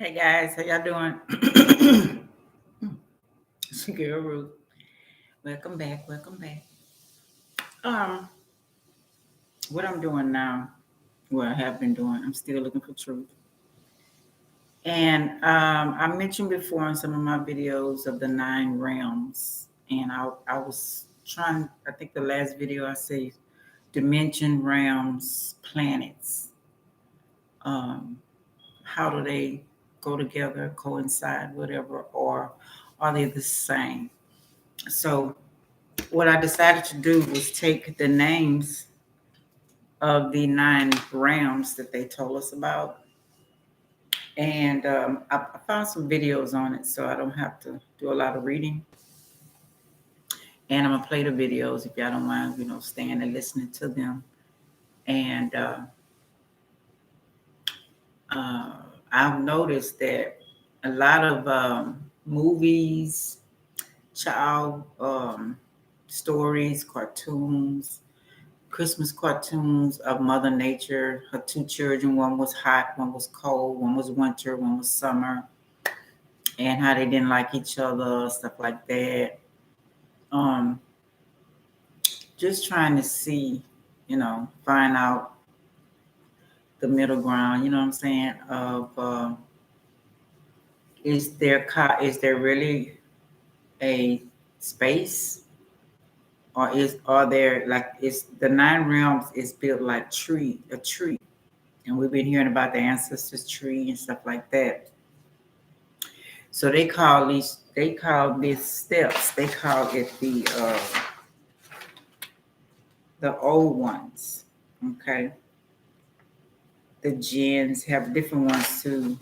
Hey guys, how y'all doing? It's your girl Ruth. Welcome back. Welcome back. Um, what I'm doing now, what I have been doing, I'm still looking for truth. And I mentioned before in some of my videos of the 9 realms, and I was trying. I think the last video I said dimension realms, planets. Um, how do they go together, coincide, whatever, or are they the same? So what I decided to do was take the names of the 9 realms that they told us about, and I found some videos on it, so I don't have to do a lot of reading. And I'm gonna play the videos if y'all don't mind, staying and listening to them. And uh, I've noticed that a lot of movies, child stories, cartoons, Christmas cartoons of Mother Nature. Her 2 children, one was hot, one was cold, one was winter, one was summer, and how they didn't like each other, stuff like that. Um, just trying to see, find out the middle ground. You know what I'm saying? Of is there really a space, or are there like is the 9 realms is built like a tree, and we've been hearing about the ancestors tree and stuff like that. So they call these steps, they call it the old ones. Okay. The gens have different ones to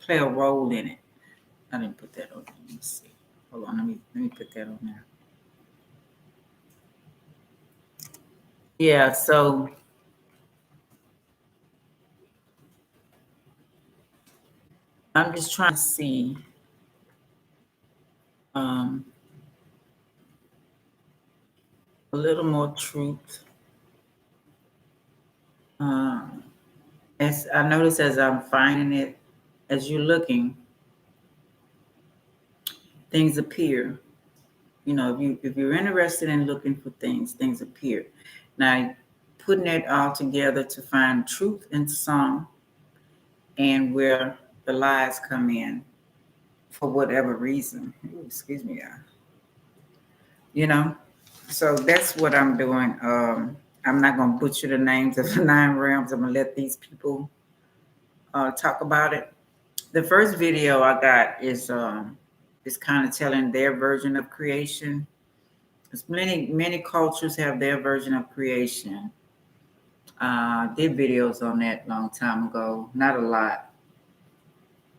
play a role in it. I didn't put that on there. Let me see. Hold on, let me put that on there. Yeah, so I'm just trying to see um, a little more truth. Um, as I notice as I'm finding it, as you're looking, things appear. If you're interested in looking for things appear. Now, putting it all together to find truth in some, and where the lies come in for whatever reason. Ooh, excuse me, y'all. You know, so that's what I'm doing. I'm not gonna butcher the names of the 9 realms. I'm gonna let these people talk about it. The first video I got is kind of telling their version of creation. Because many cultures have their version of creation. Did videos on that long time ago. Not a lot,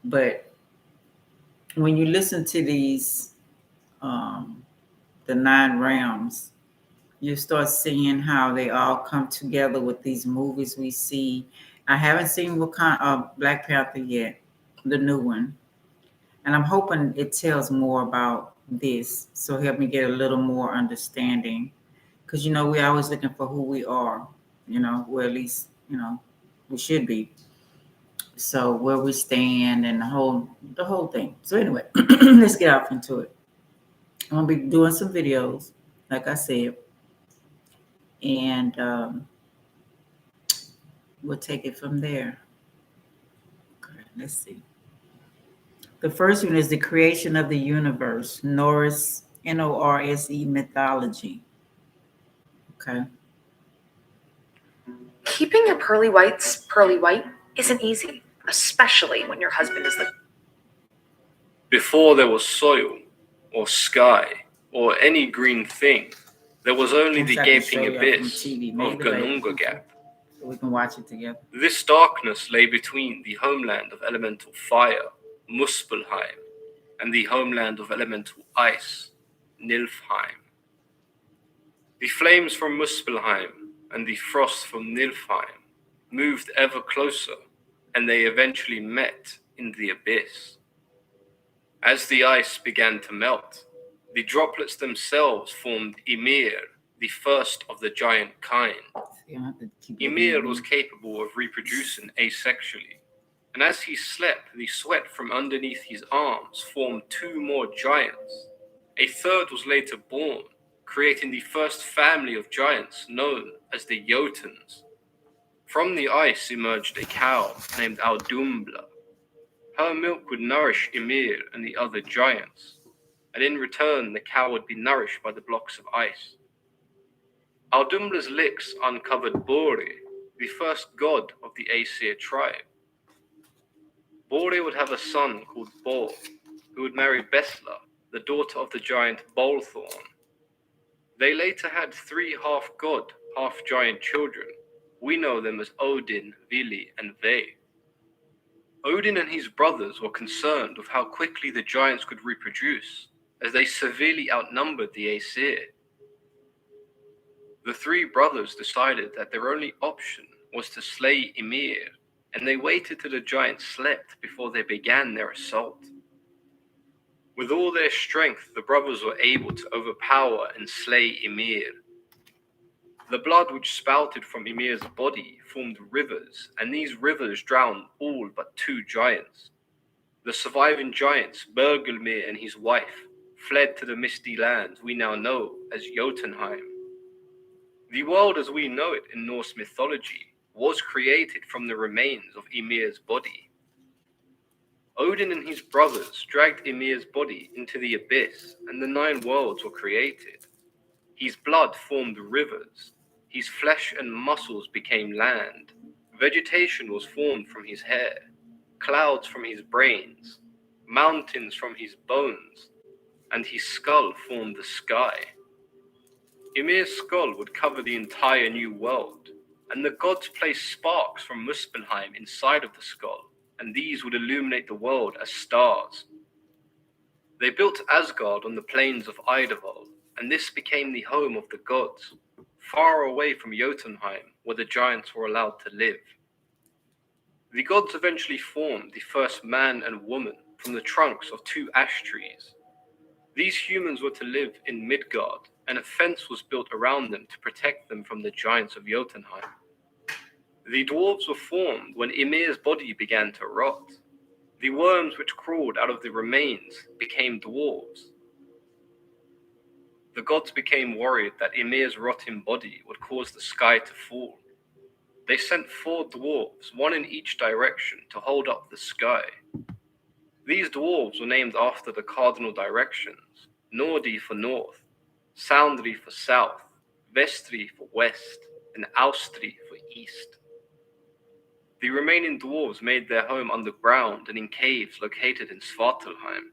but when you listen to these, um, the 9 realms, you start seeing how they all come together with these movies we see. I haven't seen Black Panther yet, the new one, and I'm hoping it tells more about this, so help me get a little more understanding. Because we're always looking for who we are, or at least we should be. So where we stand and the whole thing. So anyway, let's get off into it. I'm gonna be doing some videos, like I said, and we'll take it from there. Okay, let's see. The first one is the creation of the universe, Norse, Norse mythology. Okay. Keeping your pearly whites pearly white isn't easy, especially when your husband is the... Before there was soil, or sky, or any green thing, there was only the gaping abyss of Gununga Gap. So we can watch it together. This darkness lay between the homeland of elemental fire, Muspelheim, and the homeland of elemental ice, Nilfheim. The flames from Muspelheim and the frost from Nilfheim moved ever closer, and they eventually met in the abyss. As the ice began to melt, the droplets themselves formed Ymir, the first of the giant kind. Ymir was capable of reproducing asexually, and as he slept, the sweat from underneath his arms formed 2 more giants. A third was later born, creating the first family of giants known as the Jotuns. From the ice emerged a cow named Audumbla. Her milk would nourish Ymir and the other giants, and in return the cow would be nourished by the blocks of ice. Audumla's licks uncovered Bore, the first god of the Aesir tribe. Bore would have a son called Bor, who would marry Besla, the daughter of the giant Bolthorn. They later had 3 half-god, half-giant children. We know them as Odin, Vili, and Ve. Odin and his brothers were concerned with how quickly the giants could reproduce, as they severely outnumbered the Aesir. The 3 brothers decided that their only option was to slay Ymir, and they waited till the giants slept before they began their assault. With all their strength, the brothers were able to overpower and slay Ymir. The blood which spouted from Ymir's body formed rivers, and these rivers drowned all but 2 giants. The surviving giants, Bergelmir and his wife, fled to the misty lands we now know as Jotunheim. The world as we know it in Norse mythology was created from the remains of Ymir's body. Odin and his brothers dragged Ymir's body into the abyss, and the 9 worlds were created. His blood formed rivers, his flesh and muscles became land, vegetation was formed from his hair, clouds from his brains, mountains from his bones, and his skull formed the sky. Ymir's skull would cover the entire new world, and the gods placed sparks from Muspelheim inside of the skull, and these would illuminate the world as stars. They built Asgard on the plains of Idavol, and this became the home of the gods, far away from Jotunheim, where the giants were allowed to live. The gods eventually formed the first man and woman from the trunks of 2 ash trees. These humans were to live in Midgard, and a fence was built around them to protect them from the giants of Jotunheim. The dwarves were formed when Ymir's body began to rot. The worms which crawled out of the remains became dwarves. The gods became worried that Ymir's rotting body would cause the sky to fall. They sent 4 dwarves, 1 in each direction, to hold up the sky. These dwarves were named after the cardinal directions: Nordi for north, Soundri for south, Vestri for west, and Austri for east. The remaining dwarves made their home underground and in caves located in Svartalheim.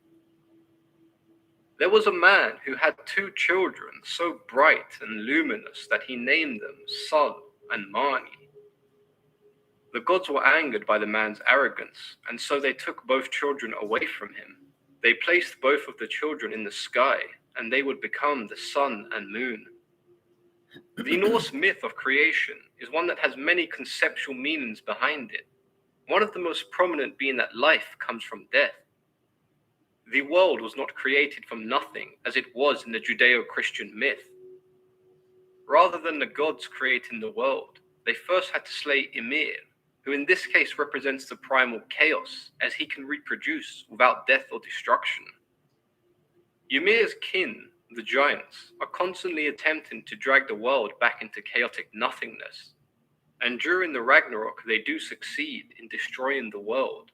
There was a man who had 2 children so bright and luminous that he named them Sol and Mani. The gods were angered by the man's arrogance, and so they took both children away from him. They placed both of the children in the sky, and they would become the sun and moon. The Norse myth of creation is one that has many conceptual meanings behind it, one of the most prominent being that life comes from death. The world was not created from nothing, as it was in the Judeo-Christian myth. Rather than the gods creating the world, they first had to slay Ymir, who in this case represents the primal chaos, as he can reproduce without death or destruction. Ymir's kin, the giants, are constantly attempting to drag the world back into chaotic nothingness, and during the Ragnarok they do succeed in destroying the world.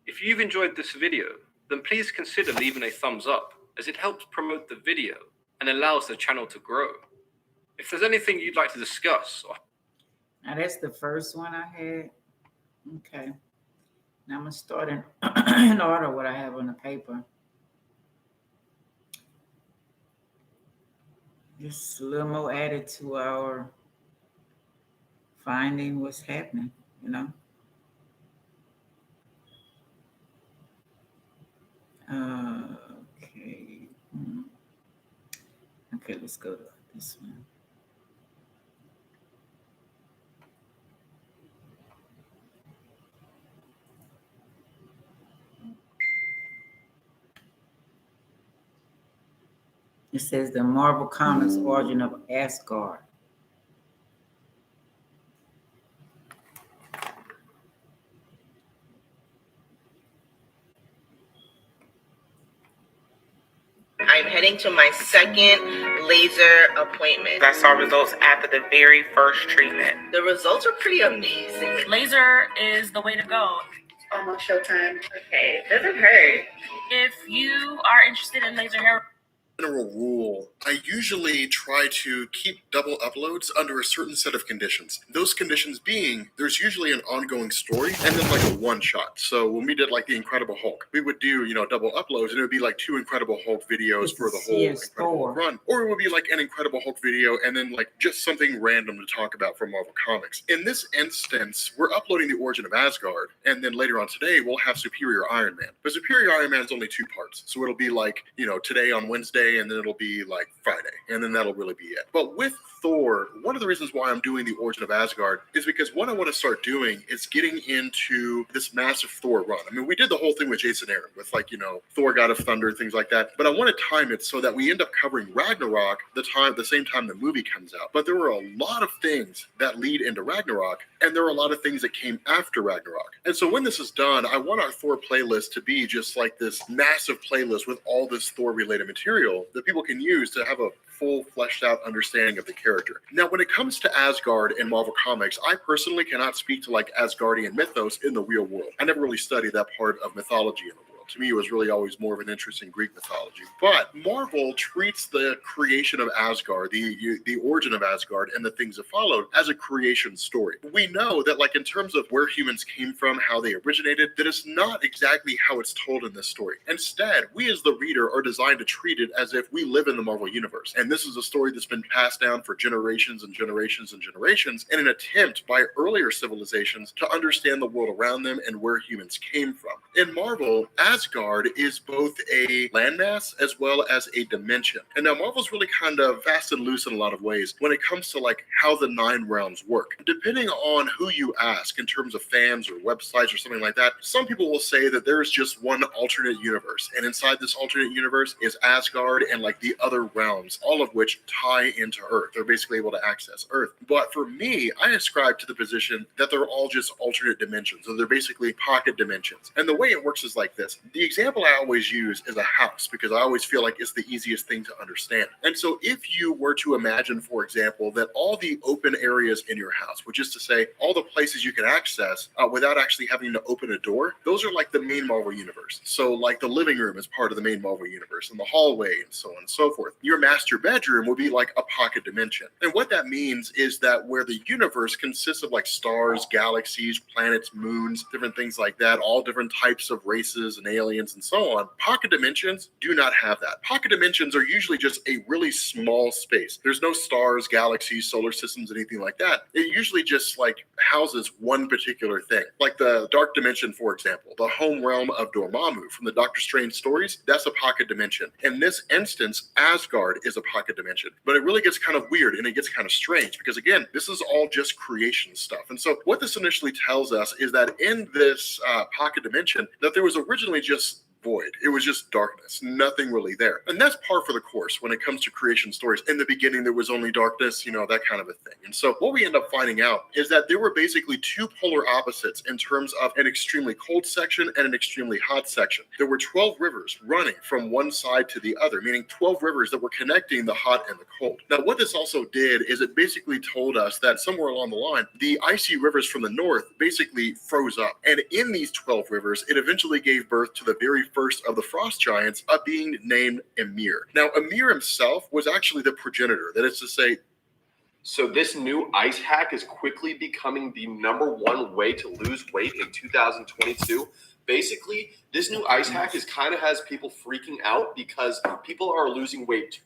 If you've enjoyed this video, then please consider leaving a thumbs up, as it helps promote the video and allows the channel to grow. If there's anything you'd like to discuss, Now that's the first one I had. Okay. Now I'm going to start in, in order what I have on the paper. Just a little more added to our finding what's happening, you know. Okay. Okay, let's go to this one. It says the Marvel Comics origin of Asgard. heading to my second laser appointment. I saw results after the very first treatment. The results are pretty amazing. Laser is the way to go. Almost showtime. Okay, it doesn't hurt. If you are interested in laser hair General rule, I usually try to keep double uploads under a certain set of conditions. Those conditions being, there's usually an ongoing story and then like a one shot. So when we did like the Incredible Hulk, we would do, double uploads, and it would be like 2 Incredible Hulk videos for the whole Incredible Hulk run. Or it would be like an Incredible Hulk video and then like just something random to talk about from Marvel Comics. In this instance, we're uploading the origin of Asgard, and then later on today, we'll have Superior Iron Man. But Superior Iron Man is only 2 parts. So it'll be like, today on Wednesday, and then it'll be like Friday, and then that'll really be it. But with Thor, one of the reasons why I'm doing the origin of Asgard is because what I want to start doing is getting into this massive Thor run. I mean, we did the whole thing with Jason Aaron with Thor God of Thunder, things like that. But I want to time it so that we end up covering Ragnarok the same time the movie comes out. But there were a lot of things that lead into Ragnarok, and there are a lot of things that came after Ragnarok. And so when this is done, I want our Thor playlist to be just like this massive playlist with all this Thor related material that people can use to have a full fleshed out understanding of the character. Now, when it comes to Asgard in Marvel Comics, I personally cannot speak to like Asgardian mythos in the real world. I never really studied that part of mythology in the world. To me, it was really always more of an interest in Greek mythology. But Marvel treats the creation of Asgard, the origin of Asgard, and the things that followed as a creation story. We know that, like, in terms of where humans came from, how they originated, that is not exactly how it's told in this story. Instead, we as the reader are designed to treat it as if we live in the Marvel Universe. And this is a story that's been passed down for generations and generations and generations in an attempt by earlier civilizations to understand the world around them and where humans came from. In Marvel, Asgard is both a landmass as well as a dimension. And now Marvel's really kind of fast and loose in a lot of ways when it comes to like how the 9 realms work. Depending on who you ask in terms of fans or websites or something like that, some people will say that there's just one alternate universe. And inside this alternate universe is Asgard and like the other realms, all of which tie into Earth. They're basically able to access Earth. But for me, I ascribe to the position that they're all just alternate dimensions. So they're basically pocket dimensions. And the way it works is like this. The example I always use is a house because I always feel like it's the easiest thing to understand. And so if you were to imagine, for example, that all the open areas in your house, which is to say all the places you can access without actually having to open a door, those are like the main Marvel universe. So like the living room is part of the main Marvel universe and the hallway and so on and so forth. Your master bedroom would be like a pocket dimension. And what that means is that where the universe consists of like stars, galaxies, planets, moons, different things like that, all different types of races and aliens and so on, pocket dimensions do not have that. Pocket dimensions are usually just a really small space. There's no stars, galaxies, solar systems, anything like that. It usually just like houses one particular thing. Like the Dark Dimension, for example, the home realm of Dormammu from the Doctor Strange stories, that's a pocket dimension. In this instance, Asgard is a pocket dimension. But it really gets kind of weird and it gets kind of strange because again, this is all just creation stuff. And so what this initially tells us is that in this pocket dimension, that there was originally just void. It was just darkness, nothing really there. And that's par for the course when it comes to creation stories. In the beginning, there was only darkness, that kind of a thing. And so what we end up finding out is that there were basically 2 polar opposites in terms of an extremely cold section and an extremely hot section. There were 12 rivers running from one side to the other, meaning 12 rivers that were connecting the hot and the cold. Now, what this also did is it basically told us that somewhere along the line, the icy rivers from the north basically froze up. And in these 12 rivers, it eventually gave birth to the very first of the frost giants, being named Ymir. Now, Ymir himself was actually the progenitor. That is to say, so this new ice hack is quickly becoming the #1 way to lose weight in 2022. Basically, this new ice hack has people freaking out because people are losing weight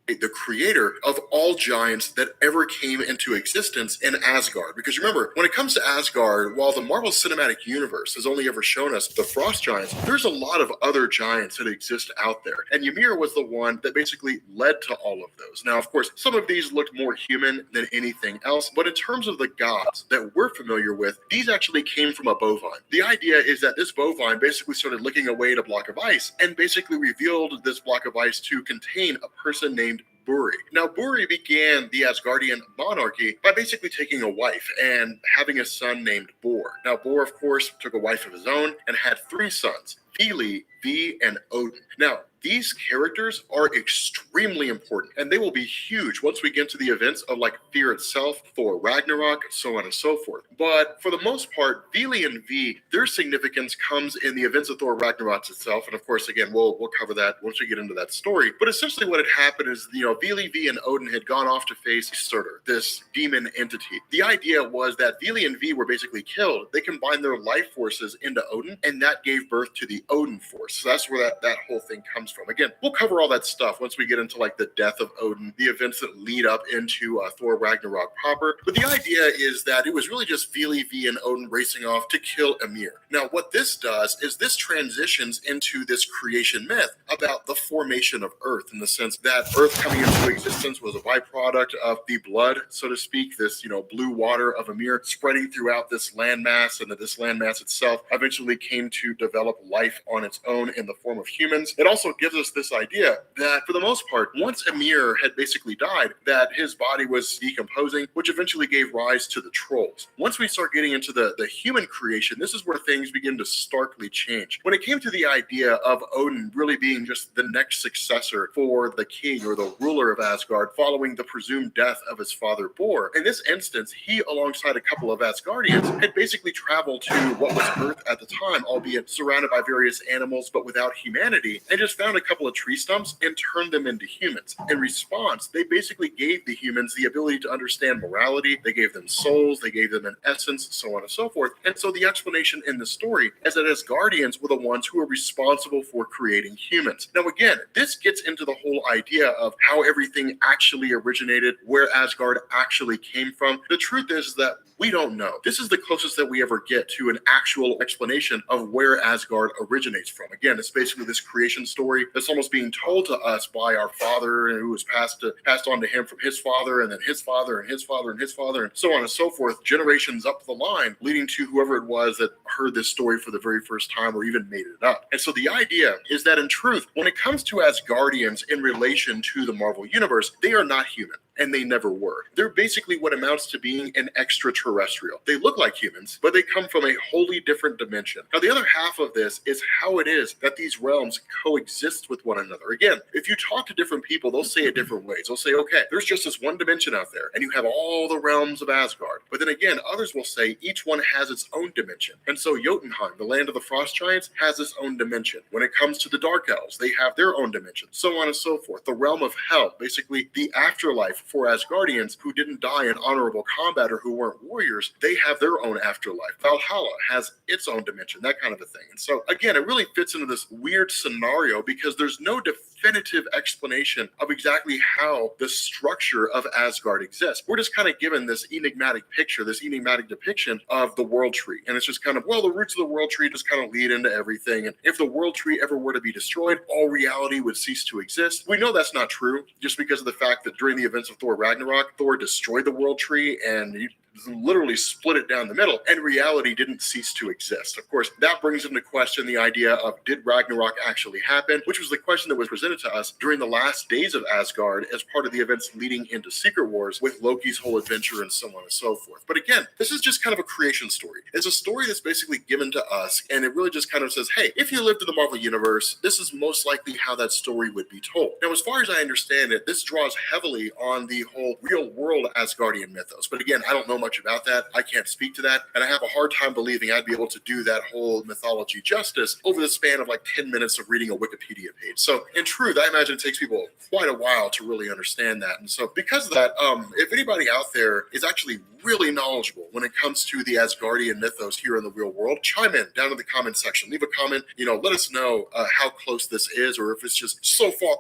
the creator of all giants that ever came into existence in Asgard. Because remember, when it comes to Asgard, while the Marvel Cinematic Universe has only ever shown us the frost giants, there's a lot of other giants that exist out there. And Ymir was the one that basically led to all of those. Now, of course, some of these looked more human than anything else, but in terms of the gods that we're familiar with, these actually came from a bovine. The idea is that this bovine basically started licking away at a block of ice and basically revealed this block of ice to contain a person named Buri. Now, Buri began the Asgardian monarchy by basically taking a wife and having a son named Bor. Now, Bor, of course, took a wife of his own and had 3 sons, Vili, V, and Odin. Now, these characters are extremely important, and they will be huge once we get to the events of like Fear itself, Thor Ragnarok, so on and so forth. But for the most part, Vili and V, their significance comes in the events of Thor Ragnarok itself, and of course, again, we'll cover that once we get into that story. But essentially, what had happened is, Vili, V, and Odin had gone off to face Surtur, this demon entity. The idea was that Vili and V were basically killed. They combined their life forces into Odin, and that gave birth to the Odin Force. So that's where that whole thing comes from. Again, we'll cover all that stuff once we get into like the death of Odin, the events that lead up into Thor Ragnarok proper. But the idea is that it was really just Vili, V, and Odin racing off to kill Ymir. Now, what this does is this transitions into this creation myth about the formation of Earth, in the sense that Earth coming into existence was a byproduct of the blood, so to speak, this blue water of Ymir spreading throughout this landmass, and that this landmass itself eventually came to develop life on its own in the form of humans. It also gives us this idea that for the most part, once Ymir had basically died, that his body was decomposing, which eventually gave rise to the trolls. Once we start getting into the human creation, this is where things begin to starkly change. When it came to the idea of Odin really being just the next successor for the king or the ruler of Asgard following the presumed death of his father Bor, in this instance, he, alongside a couple of Asgardians, had basically traveled to what was Earth at the time, albeit surrounded by various animals but without humanity, and just found a couple of tree stumps and turned them into humans. In response, they basically gave the humans the ability to understand morality, they gave them souls, they gave them an essence, so on and so forth. And so the explanation in the story is that Asgardians were the ones who were responsible for creating humans. Now again, this gets into the whole idea of how everything actually originated, where Asgard actually came from. The truth is that we don't know. This is the closest that we ever get to an actual explanation of where Asgard originates from. Again, it's basically this creation story that's almost being told to us by our father, who was passed on to him from his father, and then his father, and his father, and his father, and so on and so forth, generations up the line, leading to whoever it was that heard this story for the very first time or even made it up. And so the idea is that in truth, when it comes to Asgardians in relation to the Marvel Universe, they are not human. And they never were. They're basically what amounts to being an extraterrestrial. They look like humans, but they come from a wholly different dimension. Now, the other half of this is how it is that these realms coexist with one another. Again, if you talk to different people, they'll say it different ways. They'll say, okay, there's just this one dimension out there, and you have all the realms of Asgard. But then again, others will say each one has its own dimension. And so Jotunheim, the land of the Frost Giants, has its own dimension. When it comes to the Dark Elves, they have their own dimension, so on and so forth. The realm of Hell, basically the afterlife for Asgardians who didn't die in honorable combat or who weren't warriors, they have their own afterlife. Valhalla has its own dimension, that kind of a thing. And so again, it really fits into this weird scenario because there's no definitive explanation of exactly how the structure of Asgard exists. We're just kind of given this enigmatic picture, this enigmatic depiction of the world tree. And it's just kind of, well, the roots of the world tree just kind of lead into everything. And if the world tree ever were to be destroyed, all reality would cease to exist. We know that's not true just because of the fact that during the events of Thor Ragnarok, Thor destroyed the world tree and he literally split it down the middle, and reality didn't cease to exist. Of course, that brings into question the idea of, did Ragnarok actually happen, which was the question that was presented to us during the last days of Asgard as part of the events leading into Secret Wars with Loki's whole adventure and so on and so forth. But again, this is just kind of a creation story. It's a story that's basically given to us, and it really just kind of says, hey, if you lived in the Marvel Universe, this is most likely how that story would be told. Now, as far as I understand it, this draws heavily on the whole real world Asgardian mythos. But again, I don't know much about that. I can't speak to that. And I have a hard time believing I'd be able to do that whole mythology justice over the span of like 10 minutes of reading a Wikipedia page. So in truth, I imagine it takes people quite a while to really understand that. And so because of that, if anybody out there is actually really knowledgeable when it comes to the Asgardian mythos here in the real world, chime in down in the comment section. Leave a comment, let us know how close this is, or if it's just so far.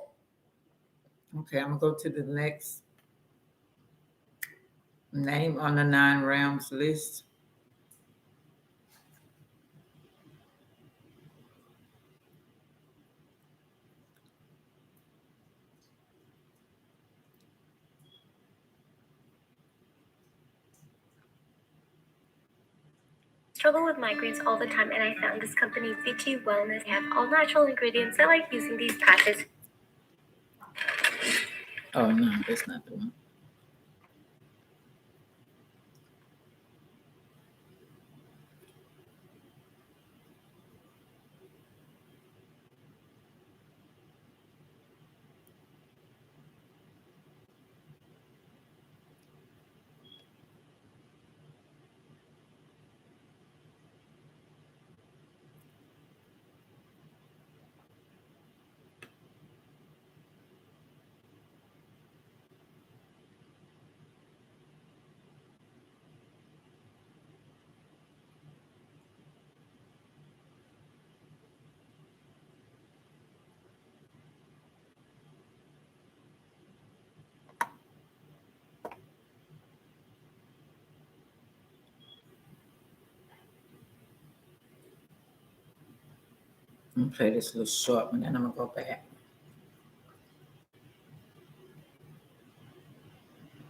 Okay, I'm going to go to the next name on the 9 realms list. Struggle with migraines all the time, and I found this company, VT Wellness. They have all natural ingredients. I like using these patches. Oh, no, that's not the one. I'm gonna play this little short one, then I'm gonna go back.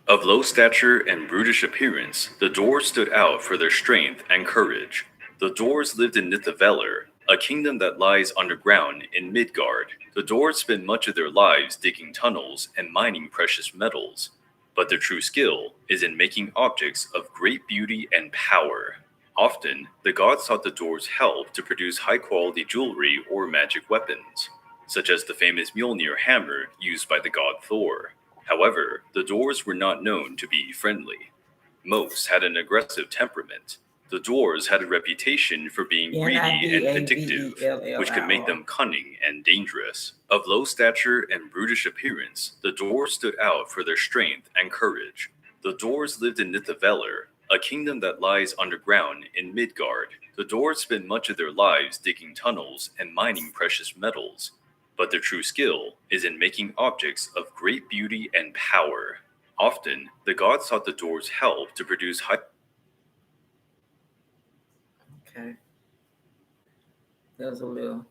Of low stature and brutish appearance, the Dwarves stood out for their strength and courage. The Dwarves lived in Nithavalir, a kingdom that lies underground in Midgard. The Dwarves spent much of their lives digging tunnels and mining precious metals, but their true skill is in making objects of great beauty and power. Often, the gods sought the Dwarves' help to produce high-quality jewelry or magic weapons, such as the famous Mjolnir hammer used by the god Thor. However, the Dwarves were not known to be friendly. Most had an aggressive temperament. The Dwarves had a reputation for being greedy and vindictive, which could make them cunning and dangerous. Of low stature and brutish appearance, the Dwarves stood out for their strength and courage. The Dwarves lived in Nithavalir, a kingdom that lies underground in Midgard. The Dwarves spent much of their lives digging tunnels and mining precious metals, but their true skill is in making objects of great beauty and power. Often, the gods sought the Dwarves' help to produce high... Okay. There's a little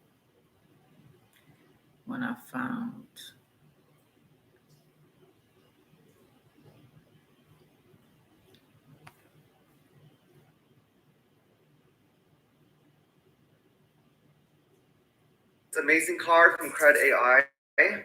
one I found. It's an amazing card from Credit AI.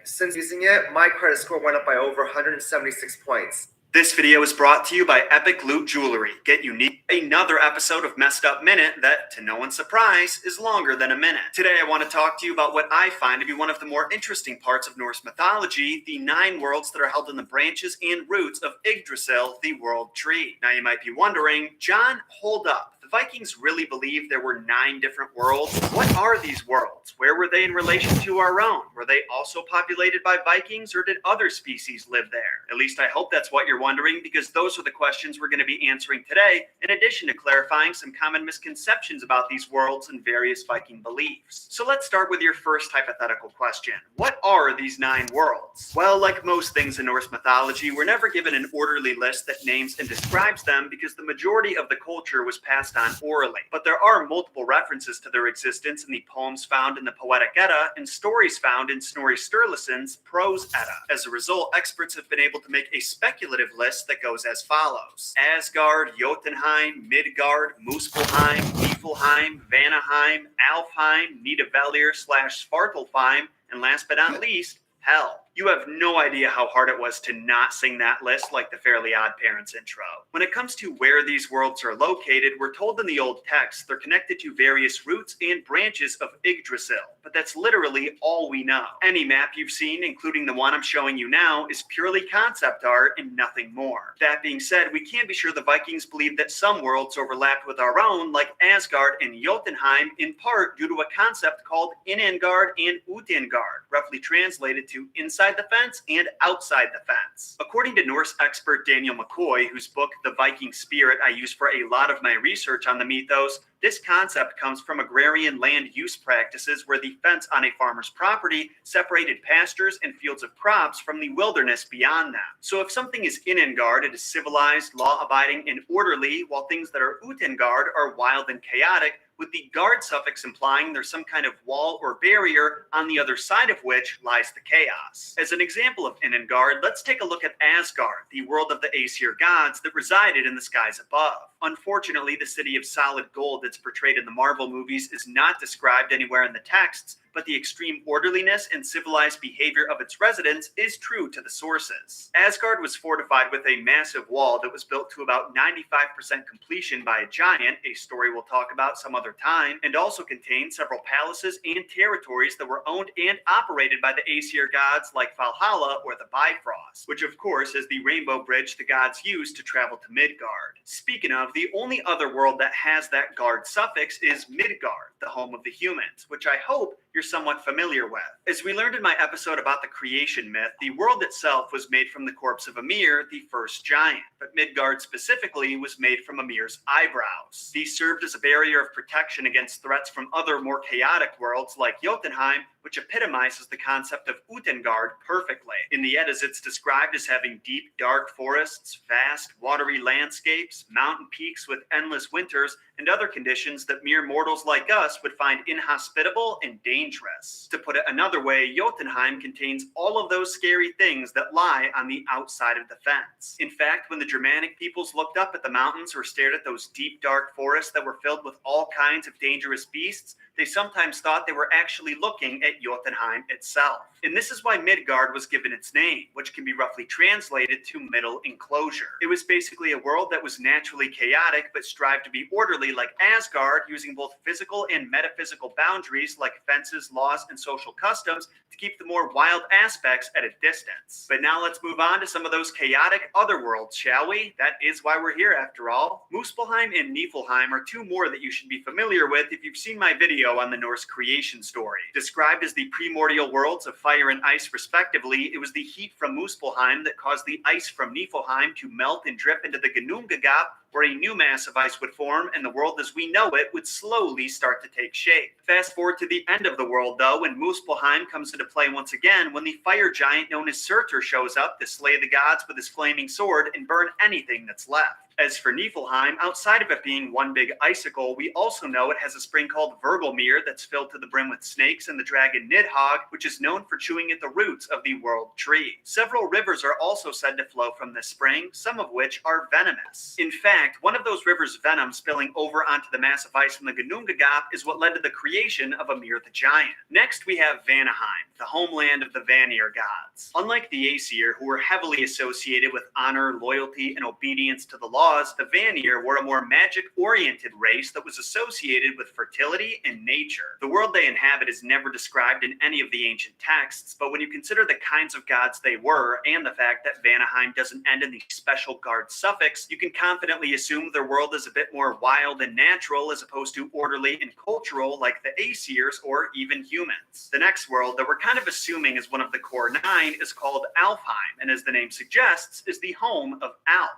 Since using it, my credit score went up by over 176 points. This video is brought to you by Epic Loot Jewelry. Get unique. Another episode of Messed Up Minute that, to no one's surprise, is longer than a minute. Today I want to talk to you about what I find to be one of the more interesting parts of Norse mythology, the 9 worlds that are held in the branches and roots of Yggdrasil, the world tree. Now you might be wondering, John, hold up. The Vikings really believed there were 9 different worlds? What are these worlds? Where were they in relation to our own? Were they also populated by Vikings, or did other species live there? At least I hope that's what you're wondering, because those are the questions we're going to be answering today, in addition to clarifying some common misconceptions about these worlds and various Viking beliefs. So let's start with your first hypothetical question. What are these 9 worlds? Well, like most things in Norse mythology, we're never given an orderly list that names and describes them, because the majority of the culture was passed on orally. But there are multiple references to their existence in the poems found in the Poetic Edda and stories found in Snorri Sturluson's Prose Edda. As a result, experts have been able to make a speculative list that goes as follows: Asgard, Jotunheim, Midgard, Muspelheim, Niflheim, Vanaheim, Alfheim, Nidavellir/Svartalfheim, and last but not least, Hell. You have no idea how hard it was to not sing that list like the Fairly Odd Parents intro. When it comes to where these worlds are located, we're told in the old texts they're connected to various roots and branches of Yggdrasil, but that's literally all we know. Any map you've seen, including the one I'm showing you now, is purely concept art and nothing more. That being said, we can be sure the Vikings believed that some worlds overlapped with our own, like Asgard and Jotunheim, in part due to a concept called Inengard and Utengard, roughly translated to inside the fence and outside the fence. According to Norse expert Daniel McCoy, whose book The Viking Spirit I use for a lot of my research on the mythos, this concept comes from agrarian land use practices where the fence on a farmer's property separated pastures and fields of crops from the wilderness beyond them. So if something is Inengard, it is civilized, law-abiding, and orderly, while things that are Utengard are wild and chaotic, with the guard suffix implying there's some kind of wall or barrier on the other side of which lies the chaos. As an example of Inengard, let's take a look at Asgard, the world of the Aesir gods that resided in the skies above. Unfortunately, the city of solid gold that's portrayed in the Marvel movies is not described anywhere in the texts, but the extreme orderliness and civilized behavior of its residents is true to the sources. Asgard was fortified with a massive wall that was built to about 95% completion by a giant, a story we'll talk about some other time, and also contained several palaces and territories that were owned and operated by the Aesir gods like Valhalla or the Bifrost, which of course is the rainbow bridge the gods used to travel to Midgard. Speaking of, the only other world that has that guard suffix is Midgard, the home of the humans, which I hope you're somewhat familiar with. As we learned in my episode about the creation myth, the world itself was made from the corpse of Ymir, the first giant, but Midgard specifically was made from Ymir's eyebrows. These served as a barrier of protection against threats from other more chaotic worlds like Jotunheim, which epitomizes the concept of Utengard perfectly. In the Eddas, it's described as having deep, dark forests, vast, watery landscapes, mountain peaks with endless winters, and other conditions that mere mortals like us would find inhospitable and dangerous. To put it another way, Jotunheim contains all of those scary things that lie on the outside of the fence. In fact, when the Germanic peoples looked up at the mountains or stared at those deep, dark forests that were filled with all kinds of dangerous beasts, they sometimes thought they were actually looking at Jotunheim itself. And this is why Midgard was given its name, which can be roughly translated to middle enclosure. It was basically a world that was naturally chaotic but strived to be orderly like Asgard, using both physical and metaphysical boundaries like fences, laws, and social customs to keep the more wild aspects at a distance. But now let's move on to some of those chaotic other worlds, shall we? That is why we're here after all. Muspelheim and Niflheim are two more that you should be familiar with if you've seen my video on the Norse creation story. Described as the primordial worlds of fire and ice respectively, it was the heat from Muspelheim that caused the ice from Niflheim to melt and drip into the Ginnungagap, where a new mass of ice would form and the world as we know it would slowly start to take shape. Fast forward to the end of the world though, when Muspelheim comes into play once again, when the fire giant known as Surtur shows up to slay the gods with his flaming sword and burn anything that's left. As for Niflheim, outside of it being one big icicle, we also know it has a spring called Vergelmir that's filled to the brim with snakes, and the dragon Nidhogg, which is known for chewing at the roots of the world tree. Several rivers are also said to flow from this spring, some of which are venomous. In fact, one of those rivers' venom spilling over onto the massive ice from the Ginnungagap is what led to the creation of Ymir the Giant. Next, we have Vanaheim, the homeland of the Vanir gods. Unlike the Aesir, who were heavily associated with honor, loyalty, and obedience to the law, the Vanir were a more magic-oriented race that was associated with fertility and nature. The world they inhabit is never described in any of the ancient texts, but when you consider the kinds of gods they were, and the fact that Vanaheim doesn't end in the special guard suffix, you can confidently assume their world is a bit more wild and natural as opposed to orderly and cultural like the Aesirs or even humans. The next world that we're kind of assuming is one of the core 9 is called Alfheim, and as the name suggests, is the home of Alf.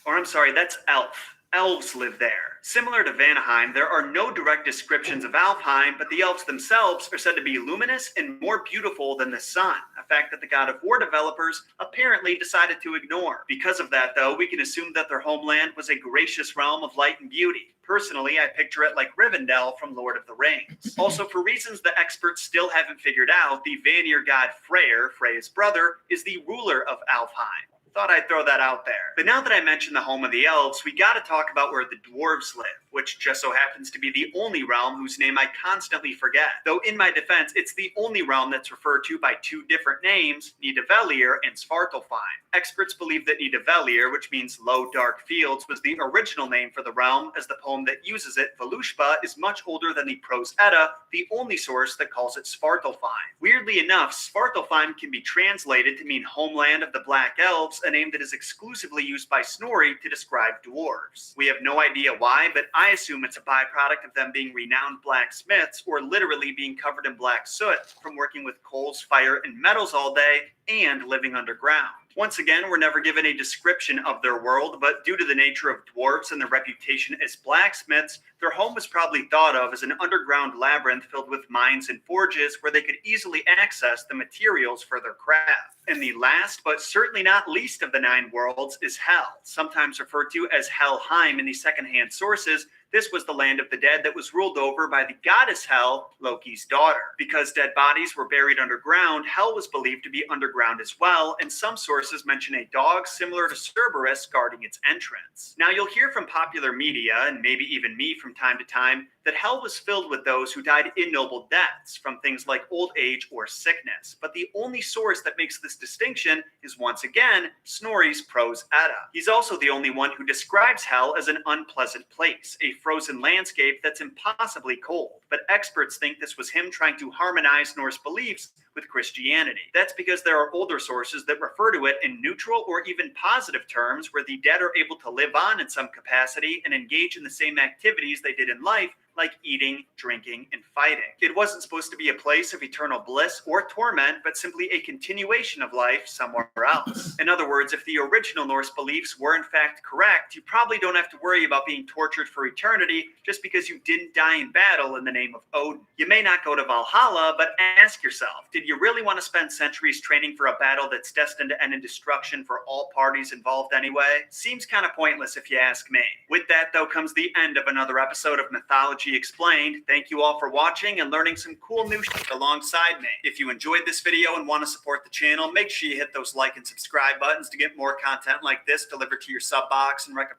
Or I'm sorry, that's Elf. Elves live there. Similar to Vanaheim, there are no direct descriptions of Alfheim, but the elves themselves are said to be luminous and more beautiful than the sun, a fact that the God of War developers apparently decided to ignore. Because of that, though, we can assume that their homeland was a gracious realm of light and beauty. Personally, I picture it like Rivendell from Lord of the Rings. Also, for reasons the experts still haven't figured out, the Vanir god Freyr, Frey's brother, is the ruler of Alfheim. Thought I'd throw that out there. But now that I mentioned the home of the elves, we gotta talk about where the dwarves live, which just so happens to be the only realm whose name I constantly forget. Though in my defense, it's the only realm that's referred to by two different names, Nidavellir and Svartalfheim. Experts believe that Nidavellir, which means low dark fields, was the original name for the realm, as the poem that uses it, Volushpa, is much older than the Prose Edda, the only source that calls it Svartalfheim. Weirdly enough, Svartalfheim can be translated to mean homeland of the Black Elves, a name that is exclusively used by Snorri to describe dwarves. We have no idea why, but I assume it's a byproduct of them being renowned blacksmiths or literally being covered in black soot from working with coals, fire, and metals all day and living underground. Once again, we're never given a description of their world, but due to the nature of dwarves and their reputation as blacksmiths, their home was probably thought of as an underground labyrinth filled with mines and forges where they could easily access the materials for their craft. And the last, but certainly not least of the 9 worlds is Hell, sometimes referred to as Helheim in the secondhand sources. This was the land of the dead that was ruled over by the goddess Hel, Loki's daughter. Because dead bodies were buried underground, Hel was believed to be underground as well, and some sources mention a dog similar to Cerberus guarding its entrance. Now you'll hear from popular media, and maybe even me from time to time, that Hel was filled with those who died ignoble deaths from things like old age or sickness. But the only source that makes this distinction is once again Snorri's Prose Edda. He's also the only one who describes Hel as an unpleasant place, a frozen landscape that's impossibly cold. But experts think this was him trying to harmonize Norse beliefs with Christianity. That's because there are older sources that refer to it in neutral or even positive terms, where the dead are able to live on in some capacity and engage in the same activities they did in life, like eating, drinking, and fighting. It wasn't supposed to be a place of eternal bliss or torment, but simply a continuation of life somewhere else. In other words, if the original Norse beliefs were in fact correct, you probably don't have to worry about being tortured for eternity just because you didn't die in battle in the name of Odin. You may not go to Valhalla, but ask yourself, did you really want to spend centuries training for a battle that's destined to end in destruction for all parties involved anyway? Seems kind of pointless if you ask me. With that, though, comes the end of another episode of Mythology Explained. Thank you all for watching and learning some cool new shit alongside me. If you enjoyed this video and want to support the channel, make sure you hit those like and subscribe buttons to get more content like this delivered to your sub box and recommend.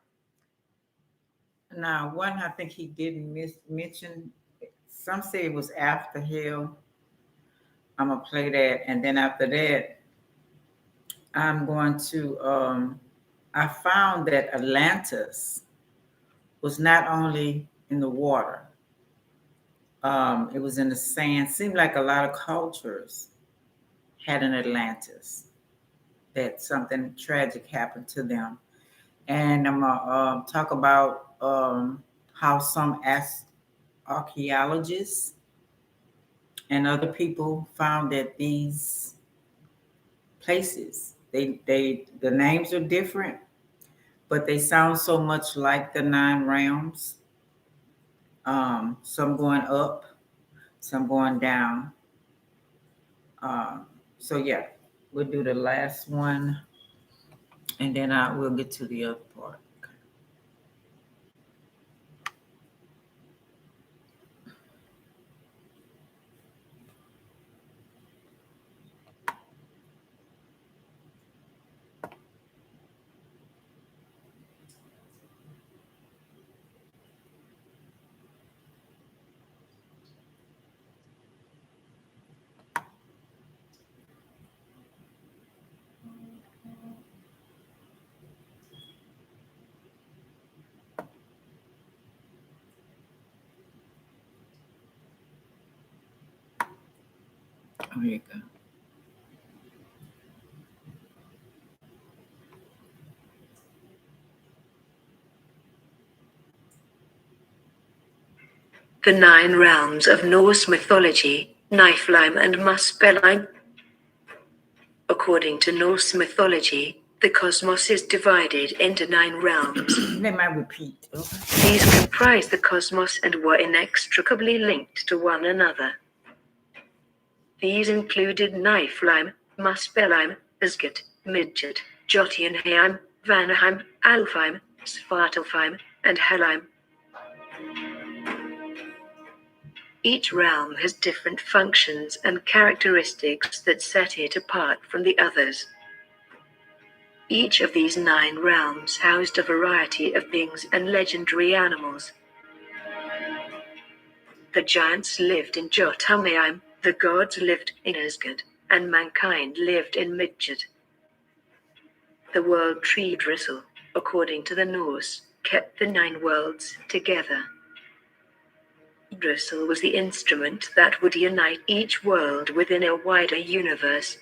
Now, one I think he didn't mention, some say it was After Hell. I'm going to play that. And then after that, I'm going to, I found that Atlantis was not only in the water. It was in the sand. Seemed like a lot of cultures had an Atlantis, that something tragic happened to them. And I'm going to talk about how some archaeologists and other people found that these places, the names are different, but they sound so much like the 9 realms. Some going up, some going down. So yeah, we'll do the last one, and then we'll get to the other part. Oh, here you go. The 9 realms of Norse mythology, Niflheim and Muspelheim. According to Norse mythology, the cosmos is divided into 9 realms. They might repeat. Okay. These comprise the cosmos and were inextricably linked to one another. These included Niflheim, Muspelheim, Asgard, Midgard, Jotunheim, Vanaheim, Alfheim, Svartalfheim, and Helheim. Each realm has different functions and characteristics that set it apart from the others. Each of these 9 realms housed a variety of beings and legendary animals. The giants lived in Jotunheim, the gods lived in Asgard, and mankind lived in Midgard. The world tree Drisel, according to the Norse, kept the 9 worlds together. Drisel was the instrument that would unite each world within a wider universe.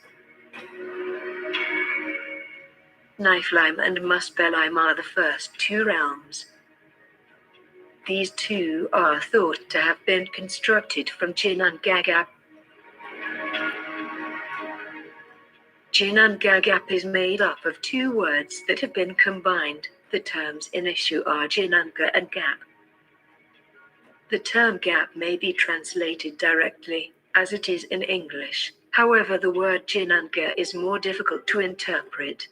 Niflheim and Muspelheim are the first 2 realms. These 2 are thought to have been constructed from Ginnungagap. Ginnungagap is made up of 2 words that have been combined. The terms in issue are Ginnunga and Gap. The term gap may be translated directly, as it is in English. However, the word Ginnunga is more difficult to interpret.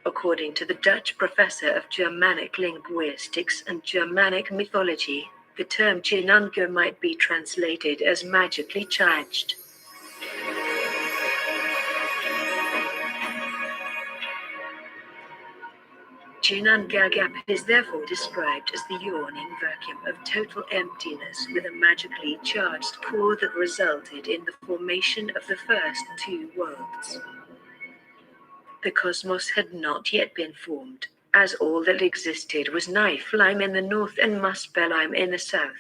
According to the Dutch professor of Germanic linguistics and Germanic mythology, the term Ginnunga might be translated as magically charged. Ginnungagap is therefore described as the yawning vacuum of total emptiness with a magically charged core that resulted in the formation of the first 2 worlds. The cosmos had not yet been formed, as all that existed was Niflheim in the north and Muspelheim in the south.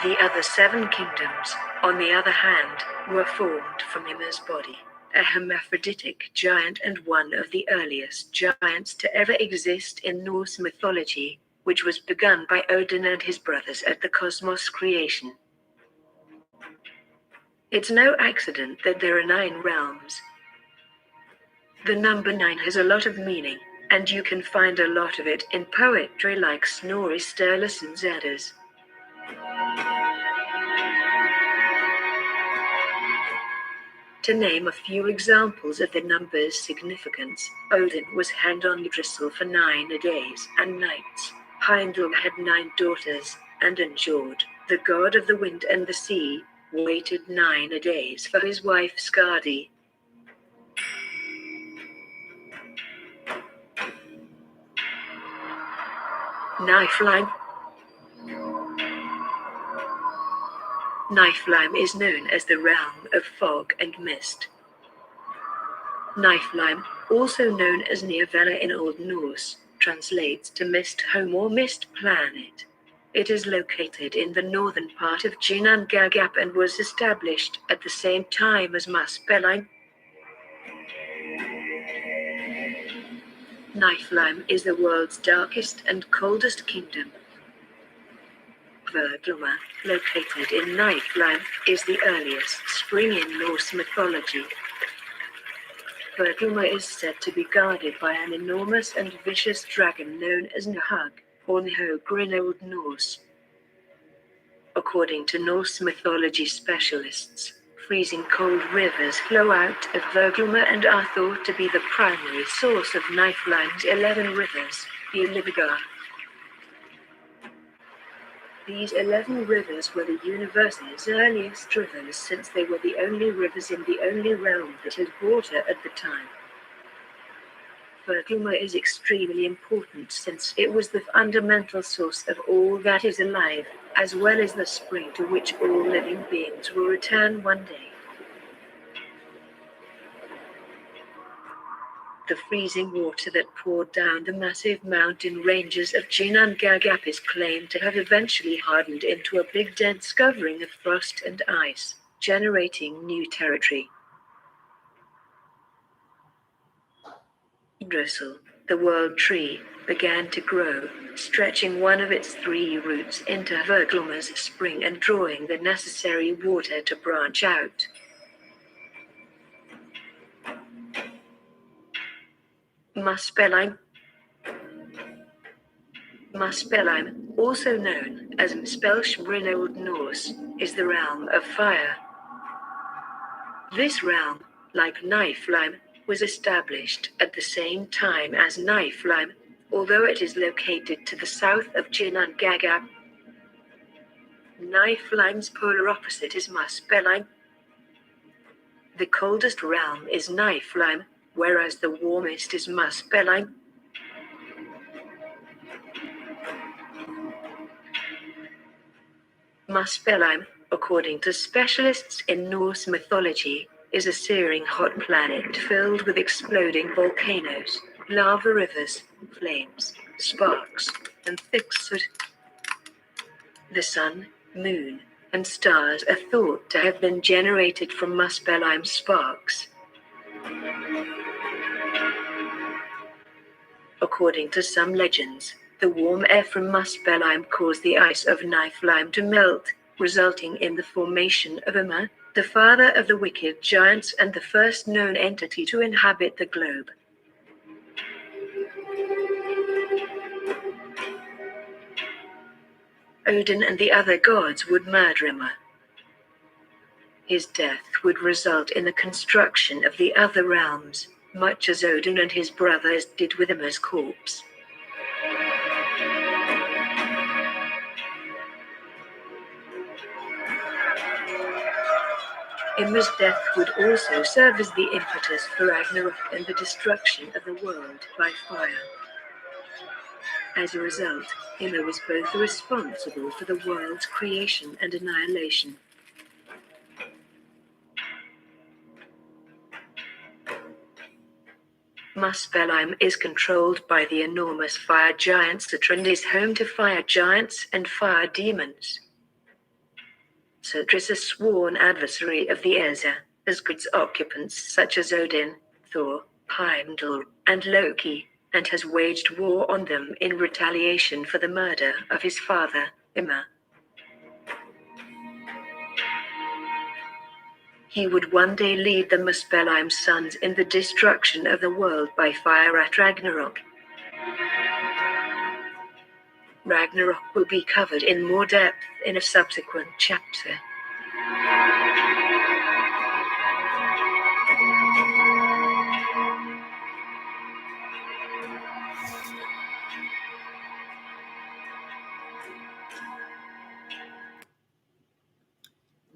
The other 7 kingdoms, on the other hand, were formed from Ymir's body, a hermaphroditic giant and one of the earliest giants to ever exist in Norse mythology, which was begun by Odin and his brothers at the cosmos creation. It's no accident that there are 9 realms. The number 9 has a lot of meaning, and you can find a lot of it in poetry like Snorri Sturluson's Eddas. To name a few examples of the number's significance, Odin was hanged on Yggdrasil for 9 days and nights. Heimdall had 9 daughters, and Njord, the god of the wind and the sea, waited 9 days for his wife Skadi. Niflheim. Niflheim is known as the realm of fog and mist. Niflheim, also known as Nirvana in Old Norse, translates to mist home or mist planet. It is located in the northern part of Ginnungagap and was established at the same time as Muspelheim. Niflheim is the world's darkest and coldest kingdom. Vergluma, located in Niflheim, is the earliest spring in Norse mythology. Vergluma is said to be guarded by an enormous and vicious dragon known as Nahug, or Nihogr in Old Norse. According to Norse mythology specialists, freezing cold rivers flow out of Vergluma and are thought to be the primary source of Niflheim's 11 rivers, the Ilivigar. These 11 rivers were the universe's earliest rivers since they were the only rivers in the only realm that had water at the time. Vergluma is extremely important since it was the fundamental source of all that is alive, as well as the spring to which all living beings will return one day. The freezing water that poured down the massive mountain ranges of Ginnungagap is claimed to have eventually hardened into a big dense covering of frost and ice, generating new territory. Yggdrasil, the world tree, began to grow, stretching one of its 3 roots into Vergluma's spring and drawing the necessary water to branch out. Muspelheim. Muspelheim, also known as Muspelheim in Old Norse, is the realm of fire. This realm, like Niflheim, was established at the same time as Niflheim, although it is located to the south of Ginnungagap. Niflheim's polar opposite is Muspelheim. The coldest realm is Niflheim, whereas the warmest is Muspelheim. Muspelheim, according to specialists in Norse mythology, is a searing hot planet filled with exploding volcanoes, lava rivers, flames, sparks, and thick soot. The sun, moon, and stars are thought to have been generated from Muspelheim's sparks. According to some legends, the warm air from Muspelheim caused the ice of Niflheim to melt, resulting in the formation of Ymir, the father of the wicked giants and the first known entity to inhabit the globe. Odin and the other gods would murder Ymir. His death would result in the construction of the other realms, much as Odin and his brothers did with Ymir's corpse. Ymir's death would also serve as the impetus for Ragnarok and the destruction of the world by fire. As a result, Ymir was both responsible for the world's creation and annihilation. Muspelheim is controlled by the enormous fire giant Surtr and is home to fire giants and fire demons. Surtr is a sworn adversary of the Aesir, as gods occupants such as Odin, Thor, Heimdall, and Loki, and has waged war on them in retaliation for the murder of his father, Ymir. He would one day lead the Muspelheim sons in the destruction of the world by fire at Ragnarok. Ragnarok will be covered in more depth in a subsequent chapter.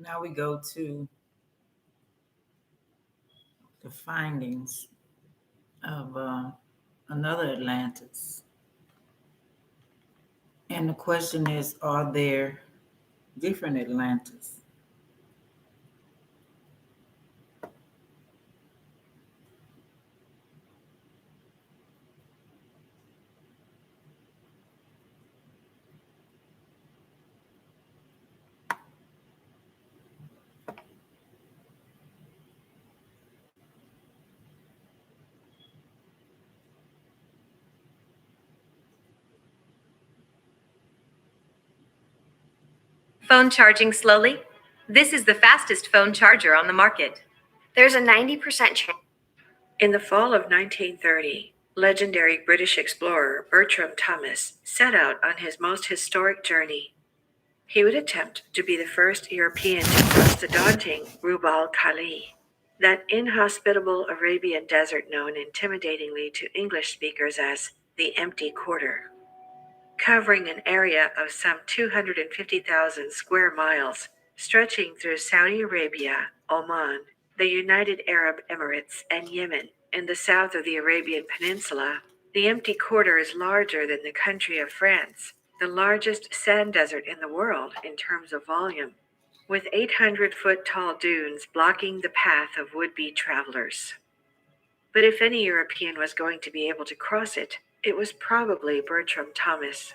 Now we go to the findings of another Atlantis. And the question is, are there different Atlantis? Phone charging slowly? This is the fastest phone charger on the market. There's a 90% chance. In the fall of 1930, legendary British explorer Bertram Thomas set out on his most historic journey. He would attempt to be the first European to cross the daunting Rub al-Khali, that inhospitable Arabian desert known intimidatingly to English speakers as the Empty Quarter. Covering an area of some 250,000 square miles, stretching through Saudi Arabia, Oman, the United Arab Emirates, and Yemen, in the south of the Arabian Peninsula, the Empty Quarter is larger than the country of France, the largest sand desert in the world in terms of volume, with 800-foot-tall dunes blocking the path of would-be travelers. But if any European was going to be able to cross it, it was probably Bertram Thomas.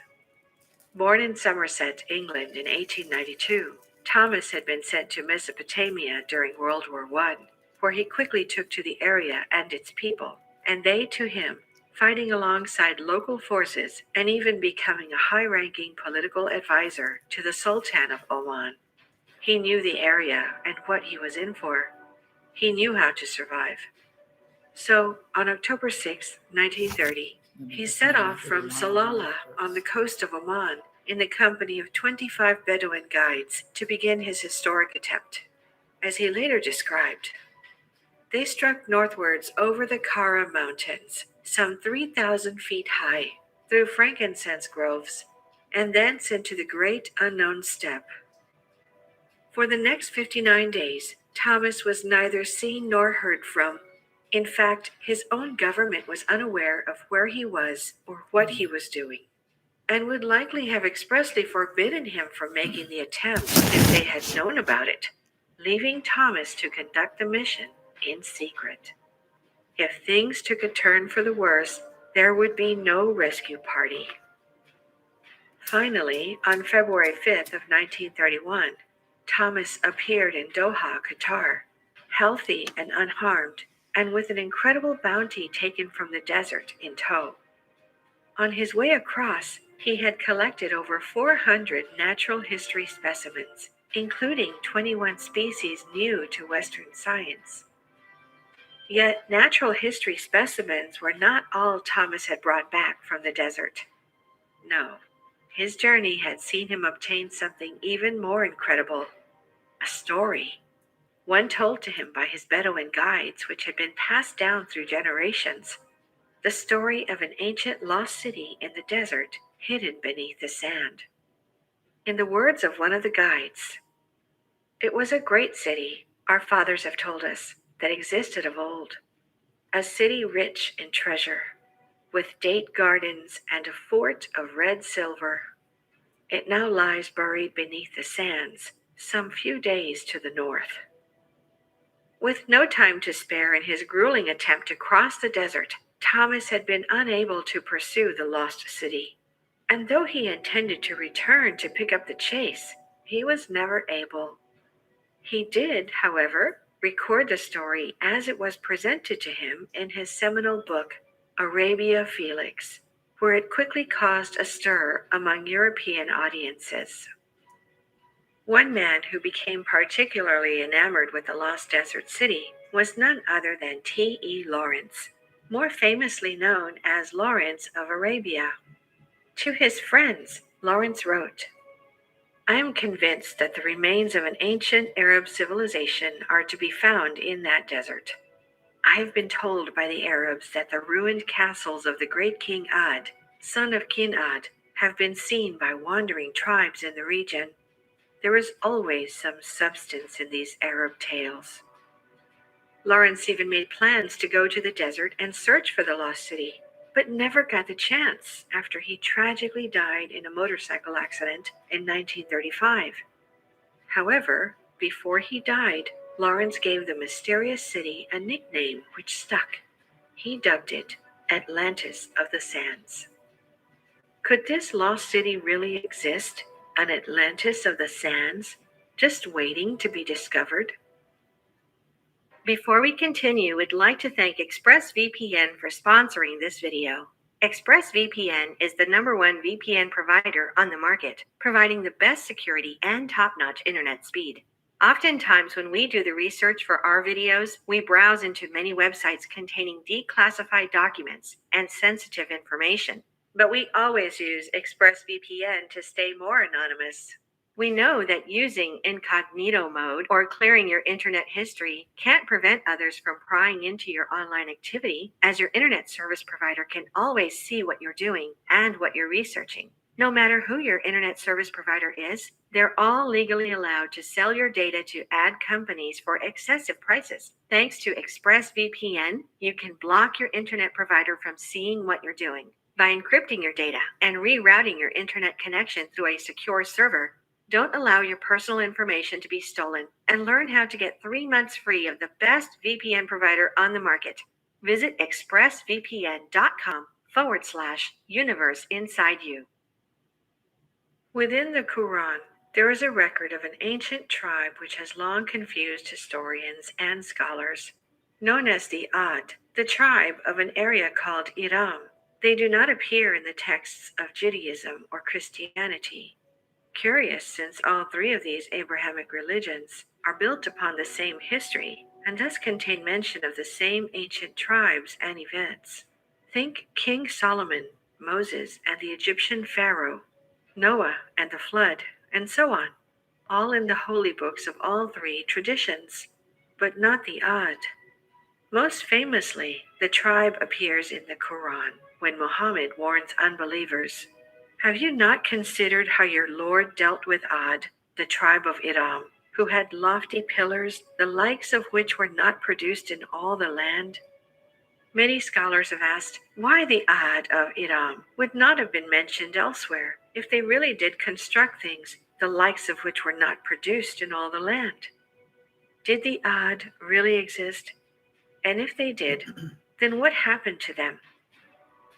Born in Somerset, England in 1892, Thomas had been sent to Mesopotamia during World War I, where he quickly took to the area and its people, and they to him, fighting alongside local forces and even becoming a high-ranking political advisor to the Sultan of Oman. He knew the area and what he was in for. He knew how to survive. So, on October 6, 1930, he set off from Salalah on the coast of Oman in the company of 25 Bedouin guides to begin his historic attempt. As he later described, they struck northwards over the Kara Mountains, some 3,000 feet high, through frankincense groves, and thence into the great unknown steppe. For the next 59 days, Thomas was neither seen nor heard from. In fact, his own government was unaware of where he was or what he was doing, and would likely have expressly forbidden him from making the attempt if they had known about it, leaving Thomas to conduct the mission in secret. If things took a turn for the worse, there would be no rescue party. Finally, on February 5th of 1931, Thomas appeared in Doha, Qatar, healthy and unharmed, and with an incredible bounty taken from the desert in tow. On his way across, he had collected over 400 natural history specimens, including 21 species new to Western science. Yet natural history specimens were not all Thomas had brought back from the desert. No, his journey had seen him obtain something even more incredible, a story. One told to him by his Bedouin guides, which had been passed down through generations, the story of an ancient lost city in the desert hidden beneath the sand. In the words of one of the guides, "It was a great city, our fathers have told us, that existed of old, a city rich in treasure, with date gardens and a fort of red silver. It now lies buried beneath the sands, some few days to the north." With no time to spare in his grueling attempt to cross the desert, Thomas had been unable to pursue the lost city. And though he intended to return to pick up the chase, he was never able. He did, however, record the story as it was presented to him in his seminal book, Arabia Felix, where it quickly caused a stir among European audiences. One man who became particularly enamored with the Lost Desert City was none other than T.E. Lawrence, more famously known as Lawrence of Arabia. To his friends, Lawrence wrote, "I am convinced that the remains of an ancient Arab civilization are to be found in that desert. I have been told by the Arabs that the ruined castles of the great King Ad, son of Kin-Ad, have been seen by wandering tribes in the region. There is always some substance in these Arab tales." Lawrence even made plans to go to the desert and search for the lost city, but never got the chance after he tragically died in a motorcycle accident in 1935. However, before he died, Lawrence gave the mysterious city a nickname which stuck. He dubbed it Atlantis of the Sands. Could this lost city really exist? An Atlantis of the Sands, just waiting to be discovered? Before we continue, we'd like to thank ExpressVPN for sponsoring this video. ExpressVPN is the #1 VPN provider on the market, providing the best security and top-notch internet speed. Oftentimes, when we do the research for our videos, we browse into many websites containing declassified documents and sensitive information. But we always use ExpressVPN to stay more anonymous. We know that using incognito mode or clearing your internet history can't prevent others from prying into your online activity, as your internet service provider can always see what you're doing and what you're researching. No matter who your internet service provider is, they're all legally allowed to sell your data to ad companies for excessive prices. Thanks to ExpressVPN, you can block your internet provider from seeing what you're doing. By encrypting your data and rerouting your internet connection through a secure server, don't allow your personal information to be stolen, and learn how to get 3 months free of the best VPN provider on the market. Visit expressvpn.com/universe inside you. Within the Quran, there is a record of an ancient tribe which has long confused historians and scholars. Known as the Ad, the tribe of an area called Iram, they do not appear in the texts of Judaism or Christianity. Curious, since all three of these Abrahamic religions are built upon the same history and thus contain mention of the same ancient tribes and events. Think King Solomon, Moses, and the Egyptian Pharaoh, Noah and the flood, and so on, all in the holy books of all three traditions, but not the Ad. Most famously, the tribe appears in the Quran when Muhammad warns unbelievers, "Have you not considered how your Lord dealt with Ad, the tribe of Iram, who had lofty pillars, the likes of which were not produced in all the land?" Many scholars have asked why the Ad of Iram would not have been mentioned elsewhere if they really did construct things, the likes of which were not produced in all the land. Did the Ad really exist? And if they did, then what happened to them?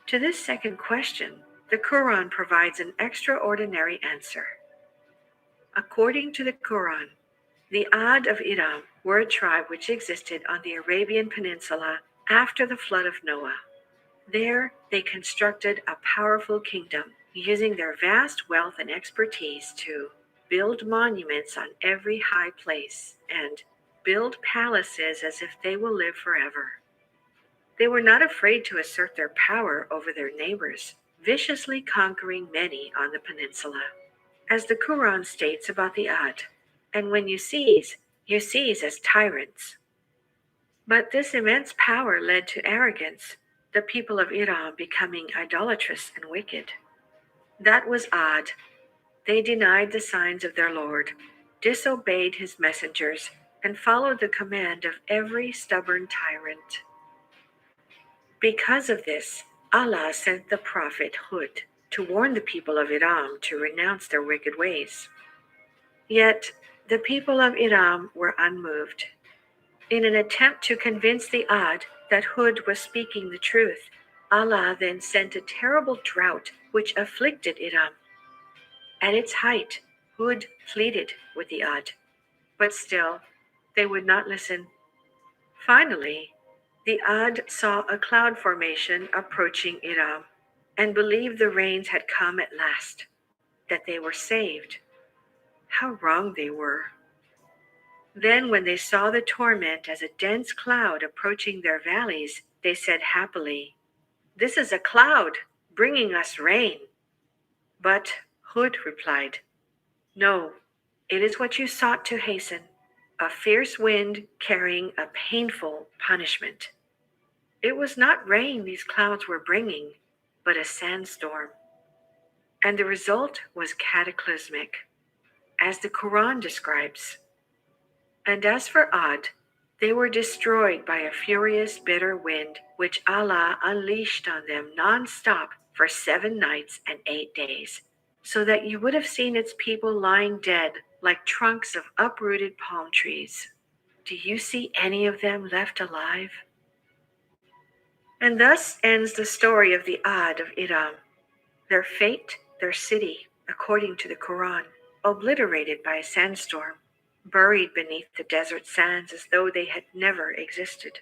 To this second question, the Quran provides an extraordinary answer. According to the Quran, the Ad of Iram were a tribe which existed on the Arabian Peninsula after the flood of Noah. There, they constructed a powerful kingdom, using their vast wealth and expertise to build monuments on every high place and build palaces as if they will live forever. They were not afraid to assert their power over their neighbors, viciously conquering many on the peninsula. As the Quran states about the Ad, "And when you seize as tyrants." But this immense power led to arrogance, the people of Iram becoming idolatrous and wicked. That was Ad. They denied the signs of their Lord, disobeyed his messengers, and followed the command of every stubborn tyrant. Because of this, Allah sent the prophet Hud to warn the people of Iram to renounce their wicked ways. Yet, the people of Iram were unmoved. In an attempt to convince the Ad that Hud was speaking the truth, Allah then sent a terrible drought which afflicted Iram. At its height, Hud pleaded with the Ad, but still, they would not listen Finally, the Ad saw a cloud formation approaching Iram and believed the rains had come at last, that they were saved. How wrong they were. Then, when they saw the torment as a dense cloud approaching their valleys, they said happily, "This is a cloud, bringing us rain." But Hud replied, "No, it is what you sought to hasten, a fierce wind carrying a painful punishment." It was not rain these clouds were bringing, but a sandstorm. And the result was cataclysmic, as the Quran describes. And as for Ad, they were destroyed by a furious, bitter wind, which Allah unleashed on them non-stop for 7 nights and 8 days, so that you would have seen its people lying dead like trunks of uprooted palm trees. Do you see any of them left alive? And thus ends the story of the Ad of Iram, their fate, their city, according to the Quran, obliterated by a sandstorm, buried beneath the desert sands as though they had never existed.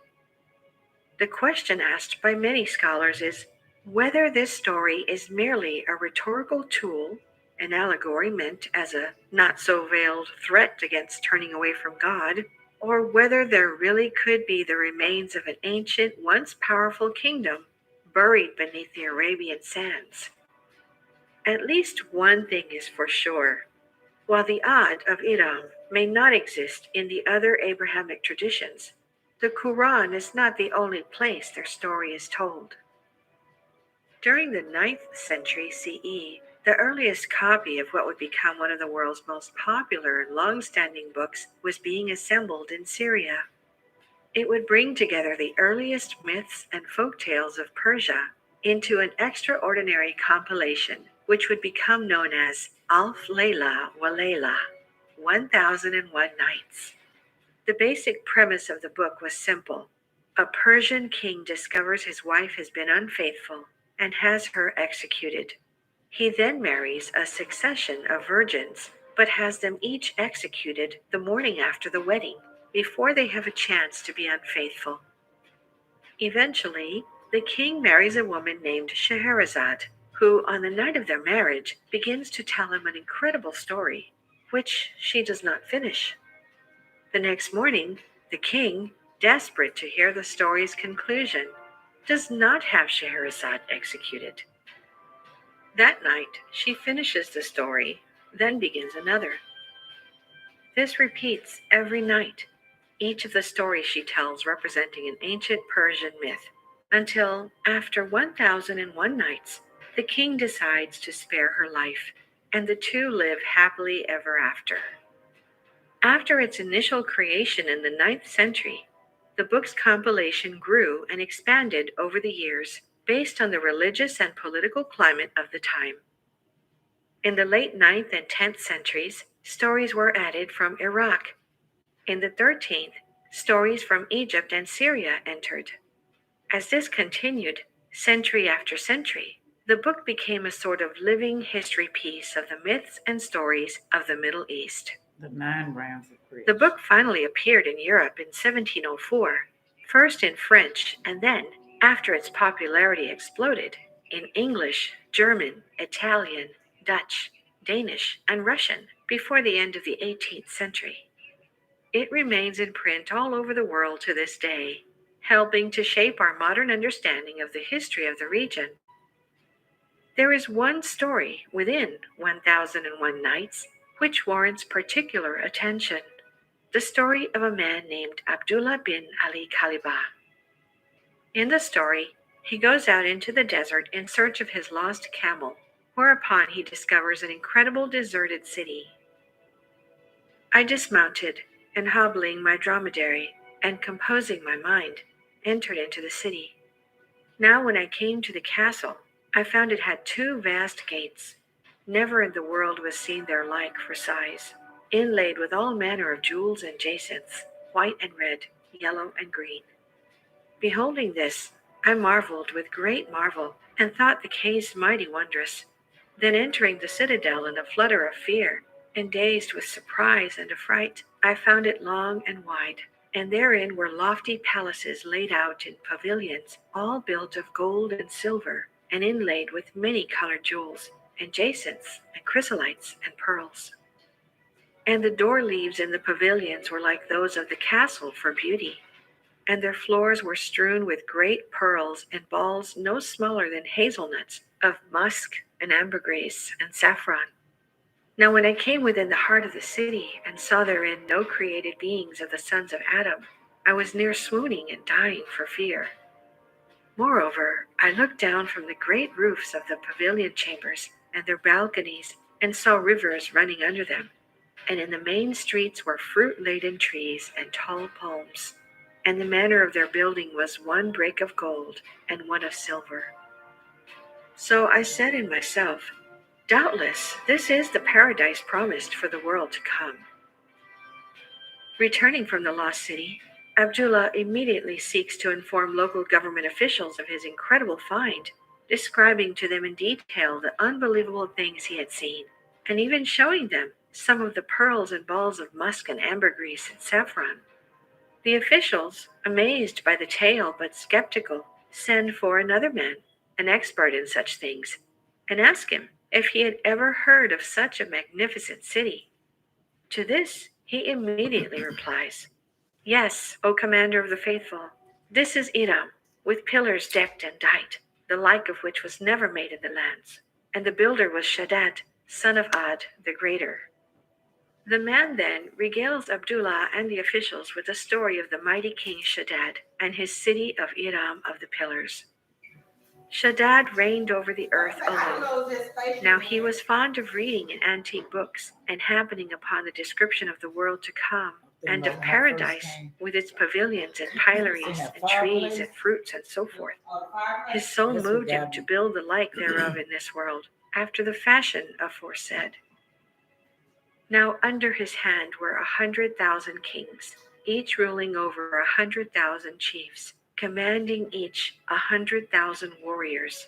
The question asked by many scholars is whether this story is merely a rhetorical tool, an allegory meant as a not-so-veiled threat against turning away from God, or whether there really could be the remains of an ancient, once powerful kingdom buried beneath the Arabian sands. At least one thing is for sure. While the Ad of Iram may not exist in the other Abrahamic traditions, the Quran is not the only place their story is told. During the 9th century CE, the earliest copy of what would become one of the world's most popular and long-standing books was being assembled in Syria. It would bring together the earliest myths and folk tales of Persia into an extraordinary compilation, which would become known as Alf Layla wa Layla, 1001 Nights. The basic premise of the book was simple. A Persian king discovers his wife has been unfaithful and has her executed. He then marries a succession of virgins, but has them each executed the morning after the wedding, before they have a chance to be unfaithful. Eventually, the king marries a woman named Scheherazade, who, on the night of their marriage, begins to tell him an incredible story, which she does not finish. The next morning, the king, desperate to hear the story's conclusion, does not have Scheherazade executed. That night, she finishes the story, then begins another. This repeats every night, each of the stories she tells representing an ancient Persian myth, until, after 1001 nights, the king decides to spare her life, and the two live happily ever after. After its initial creation in the 9th century, the book's compilation grew and expanded over the years based on the religious and political climate of the time. In the late 9th and 10th centuries, stories were added from Iraq. In the 13th, stories from Egypt and Syria entered. As this continued, century after century, the book became a sort of living history piece of the myths and stories of the Middle East. The 9 rounds of bridge. The book finally appeared in Europe in 1704, first in French, and then, after its popularity exploded, in English, German, Italian, Dutch, Danish, and Russian before the end of the 18th century. It remains in print all over the world to this day, helping to shape our modern understanding of the history of the region. There is one story within 1001 Nights which warrants particular attention, the story of a man named Abdullah bin Ali Kaliba. In the story, he goes out into the desert in search of his lost camel, whereupon he discovers an incredible deserted city. I dismounted, and hobbling my dromedary, and composing my mind, entered into the city. Now when I came to the castle, I found it had 2 vast gates. Never in the world was seen their like for size, inlaid with all manner of jewels and jacinths, white and red, yellow and green. Beholding this, I marveled with great marvel, and thought the case mighty wondrous. Then entering the citadel in a flutter of fear, and dazed with surprise and affright, I found it long and wide, and therein were lofty palaces laid out in pavilions, all built of gold and silver, and inlaid with many colored jewels, and jacinths, and chrysolites, and pearls. And the door leaves in the pavilions were like those of the castle for beauty, and their floors were strewn with great pearls and balls no smaller than hazelnuts, of musk and ambergris and saffron. Now when I came within the heart of the city, and saw therein no created beings of the sons of Adam, I was near swooning and dying for fear. Moreover, I looked down from the great roofs of the pavilion chambers and their balconies, and saw rivers running under them, and in the main streets were fruit-laden trees and tall palms, and the manner of their building was one brick of gold and one of silver. So I said in myself, doubtless this is the paradise promised for the world to come. Returning from the lost city, Abdullah immediately seeks to inform local government officials of his incredible find, describing to them in detail the unbelievable things he had seen, and even showing them some of the pearls and balls of musk and ambergris and saffron. The officials, amazed by the tale but skeptical, send for another man, an expert in such things, and ask him if he had ever heard of such a magnificent city. To this, he immediately replies, "Yes, O Commander of the Faithful, this is Iram, with pillars decked and dight, the like of which was never made in the lands, and the builder was Shaddad, son of Ad the Greater." The man then regales Abdullah and the officials with the story of the mighty king Shaddad and his city of Iram of the Pillars. Shaddad reigned over the earth alone. Now he was fond of reading in antique books, and happening upon the description of the world to come, and of paradise with its pavilions and pilaries and trees and fruits and so forth, his soul moved him to build the like thereof in this world, after the fashion aforesaid. Now under his hand were 100,000 kings, each ruling over 100,000 chiefs, commanding each 100,000 warriors.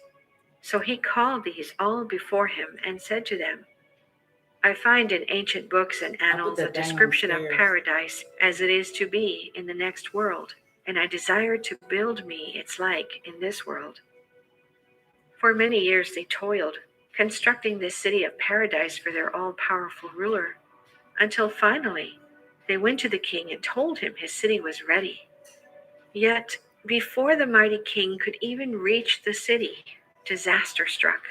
So he called these all before him and said to them, I find in ancient books and annals a description of paradise as it is to be in the next world, and I desire to build me its like in this world. For many years they toiled, constructing this city of paradise for their all-powerful ruler, until finally they went to the king and told him his city was ready. Yet, before the mighty king could even reach the city, disaster struck.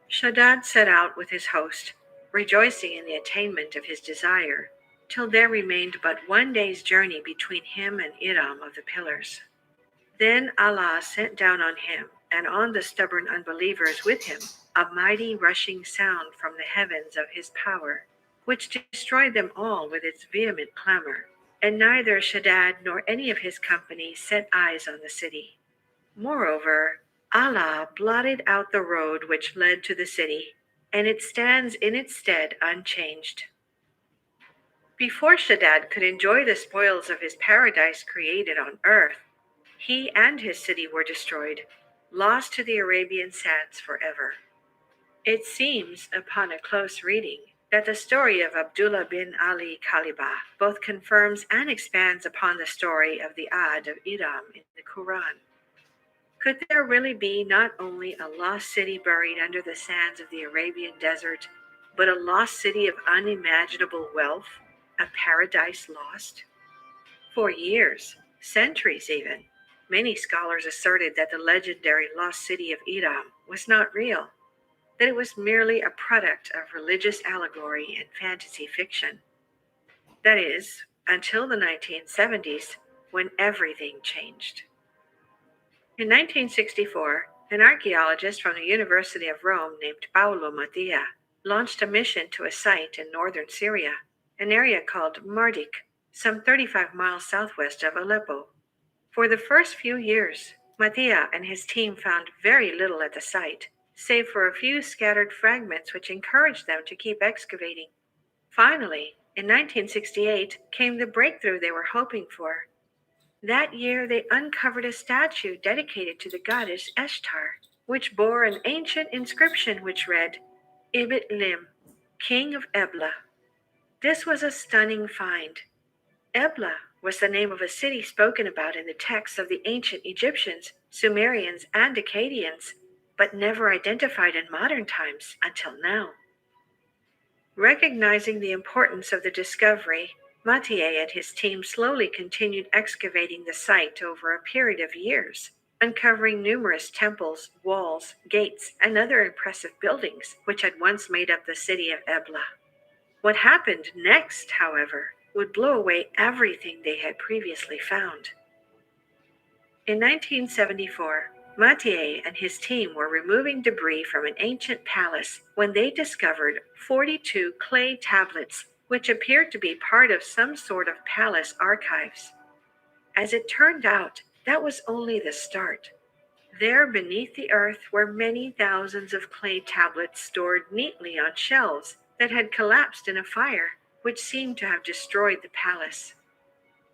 Shaddad set out with his host, rejoicing in the attainment of his desire, till there remained but one day's journey between him and Iram of the Pillars. Then Allah sent down on him and on the stubborn unbelievers with him a mighty rushing sound from the heavens of his power, which destroyed them all with its vehement clamor, and neither Shaddad nor any of his company set eyes on the city. Moreover, Allah blotted out the road which led to the city, and it stands in its stead unchanged. Before Shaddad could enjoy the spoils of his paradise created on earth, he and his city were destroyed, lost to the Arabian sands forever. It seems, upon a close reading, that the story of Abdullah bin Ali Kalibah both confirms and expands upon the story of the Ad of Iram in the Quran. Could there really be not only a lost city buried under the sands of the Arabian desert, but a lost city of unimaginable wealth, a paradise lost? For years, centuries even, many scholars asserted that the legendary lost city of Iram was not real, that it was merely a product of religious allegory and fantasy fiction. That is, until the 1970s, when everything changed. In 1964, an archaeologist from the University of Rome named Paolo Mattia launched a mission to a site in northern Syria, an area called Mardik, some 35 miles southwest of Aleppo. For the first few years, Mattia and his team found very little at the site, save for a few scattered fragments which encouraged them to keep excavating. Finally, in 1968, came the breakthrough they were hoping for. That year, they uncovered a statue dedicated to the goddess Ishtar, which bore an ancient inscription which read, Ibit Lim, King of Ebla. This was a stunning find. Ebla was the name of a city spoken about in the texts of the ancient Egyptians, Sumerians, and Akkadians, but never identified in modern times until now. Recognizing the importance of the discovery, Mathieu and his team slowly continued excavating the site over a period of years, uncovering numerous temples, walls, gates, and other impressive buildings which had once made up the city of Ebla. What happened next, however, would blow away everything they had previously found. In 1974, Mathieu and his team were removing debris from an ancient palace when they discovered 42 clay tablets, which appeared to be part of some sort of palace archives. As it turned out, that was only the start. There beneath the earth were many thousands of clay tablets stored neatly on shelves that had collapsed in a fire, which seemed to have destroyed the palace.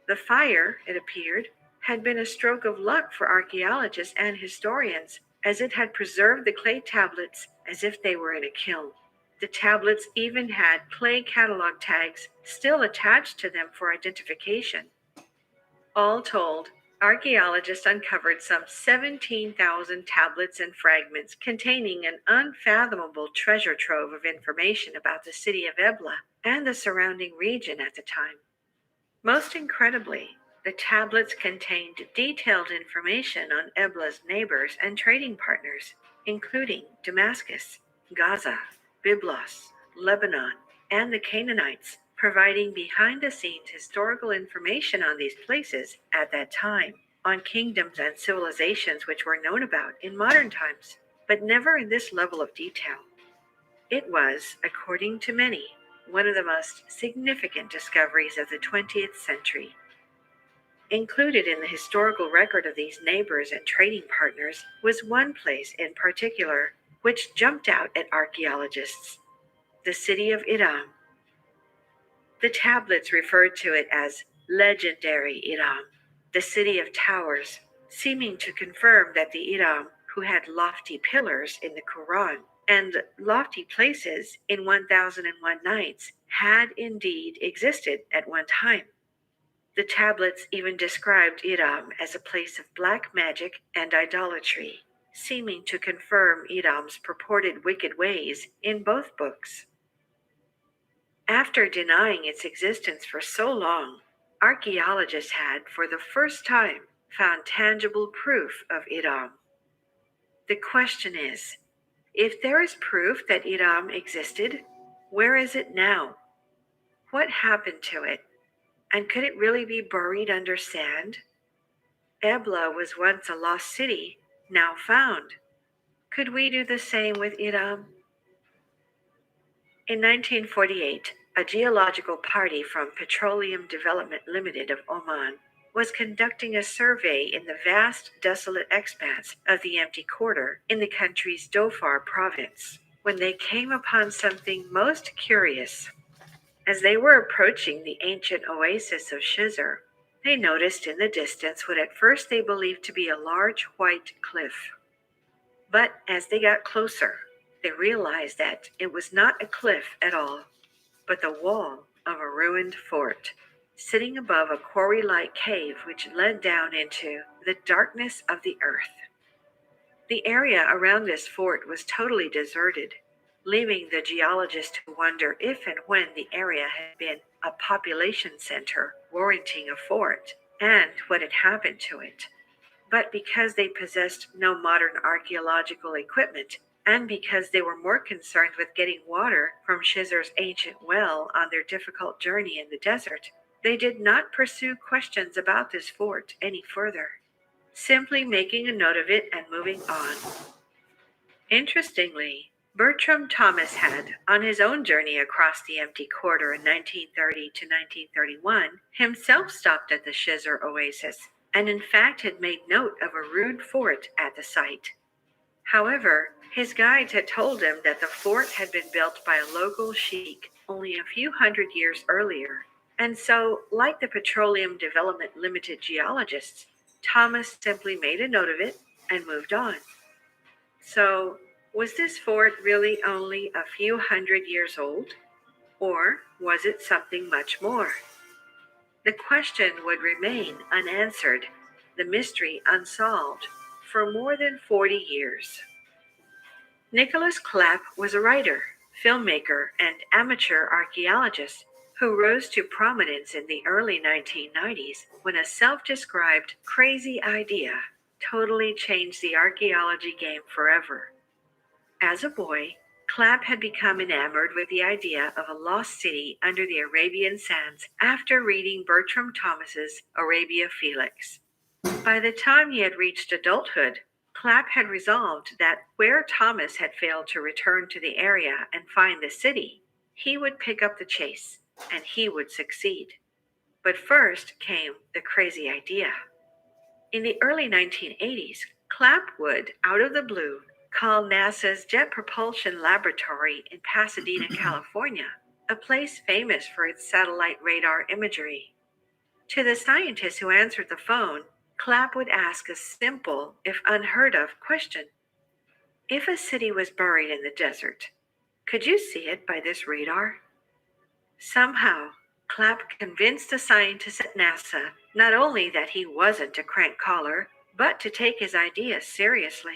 The fire, it appeared, had been a stroke of luck for archaeologists and historians, as it had preserved the clay tablets as if they were in a kiln. The tablets even had clay catalog tags still attached to them for identification. All told, archaeologists uncovered some 17,000 tablets and fragments containing an unfathomable treasure trove of information about the city of Ebla and the surrounding region at the time. Most incredibly, the tablets contained detailed information on Ebla's neighbors and trading partners, including Damascus, Gaza, Byblos, Lebanon, and the Canaanites, providing behind-the-scenes historical information on these places at that time, on kingdoms and civilizations which were known about in modern times, but never in this level of detail. It was, according to many, one of the most significant discoveries of the 20th century. Included in the historical record of these neighbors and trading partners was one place in particular which jumped out at archaeologists: the city of Iram. The tablets referred to it as legendary Iram, the city of towers, seeming to confirm that the Iram who had lofty pillars in the Quran and lofty places in 1001 Nights had indeed existed at one time. The tablets even described Iram as a place of black magic and idolatry, seeming to confirm Iram's purported wicked ways in both books. After denying its existence for so long, archaeologists had, for the first time, found tangible proof of Iram. The question is, if there is proof that Iram existed, where is it now? What happened to it? And could it really be buried under sand? Ebla was once a lost city, now found. Could we do the same with Iram? In 1948, a geological party from Petroleum Development Limited of Oman was conducting a survey in the vast, desolate expanse of the empty quarter in the country's Dhofar province, when they came upon something most curious. As they were approaching the ancient oasis of Shizr, they noticed in the distance what at first they believed to be a large white cliff. But as they got closer, they realized that it was not a cliff at all, but the wall of a ruined fort, sitting above a quarry-like cave which led down into the darkness of the earth. The area around this fort was totally deserted, leaving the geologists to wonder if and when the area had been a population center warranting a fort, and what had happened to it. But because they possessed no modern archaeological equipment, and because they were more concerned with getting water from Shizr's ancient well on their difficult journey in the desert, they did not pursue questions about this fort any further, simply making a note of it and moving on. Interestingly, Bertram Thomas had, on his own journey across the empty quarter in 1930 to 1931, himself stopped at the Shizr oasis, and in fact had made note of a rude fort at the site. However, his guides had told him that the fort had been built by a local sheik only a few hundred years earlier, and so, like the Petroleum Development Limited geologists, Thomas simply made a note of it and moved on. So, was this fort really only a few hundred years old? Or was it something much more? the question would remain unanswered, the mystery unsolved, for more than 40 years. Nicholas Clapp was a writer, filmmaker, and amateur archaeologist who rose to prominence in the early 1990s when a self-described crazy idea totally changed the archaeology game forever. As a boy, Clapp had become enamored with the idea of a lost city under the Arabian sands after reading Bertram Thomas's Arabia Felix. By the time he had reached adulthood, Clapp had resolved that where Thomas had failed to return to the area and find the city, he would pick up the chase, and he would succeed. But first came the crazy idea. In the early 1980s, Clapp would, out of the blue, call NASA's Jet Propulsion Laboratory in Pasadena, California, a place famous for its satellite radar imagery. To the scientist who answered the phone, Clapp would ask a simple, if unheard of, question. If a city was buried in the desert, could you see it by this radar? Somehow, Clapp convinced the scientists at NASA not only that he wasn't a crank caller, but to take his ideas seriously.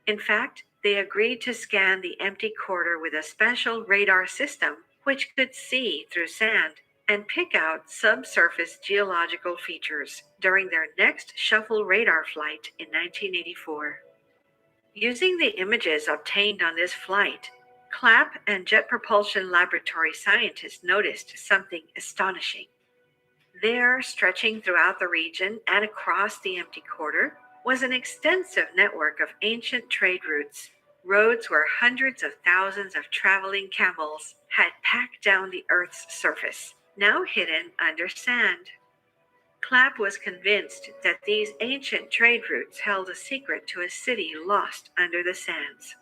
In fact, they agreed to scan the empty quarter with a special radar system which could see through sand and pick out subsurface geological features during their next shuffle radar flight in 1984. Using the images obtained on this flight, Clapp and Jet Propulsion Laboratory scientists noticed something astonishing. There, stretching throughout the region and across the empty quarter, was an extensive network of ancient trade routes, roads where hundreds of thousands of traveling camels had packed down the Earth's surface, now hidden under sand. Clapp was convinced that these ancient trade routes held a secret to a city lost under the sands.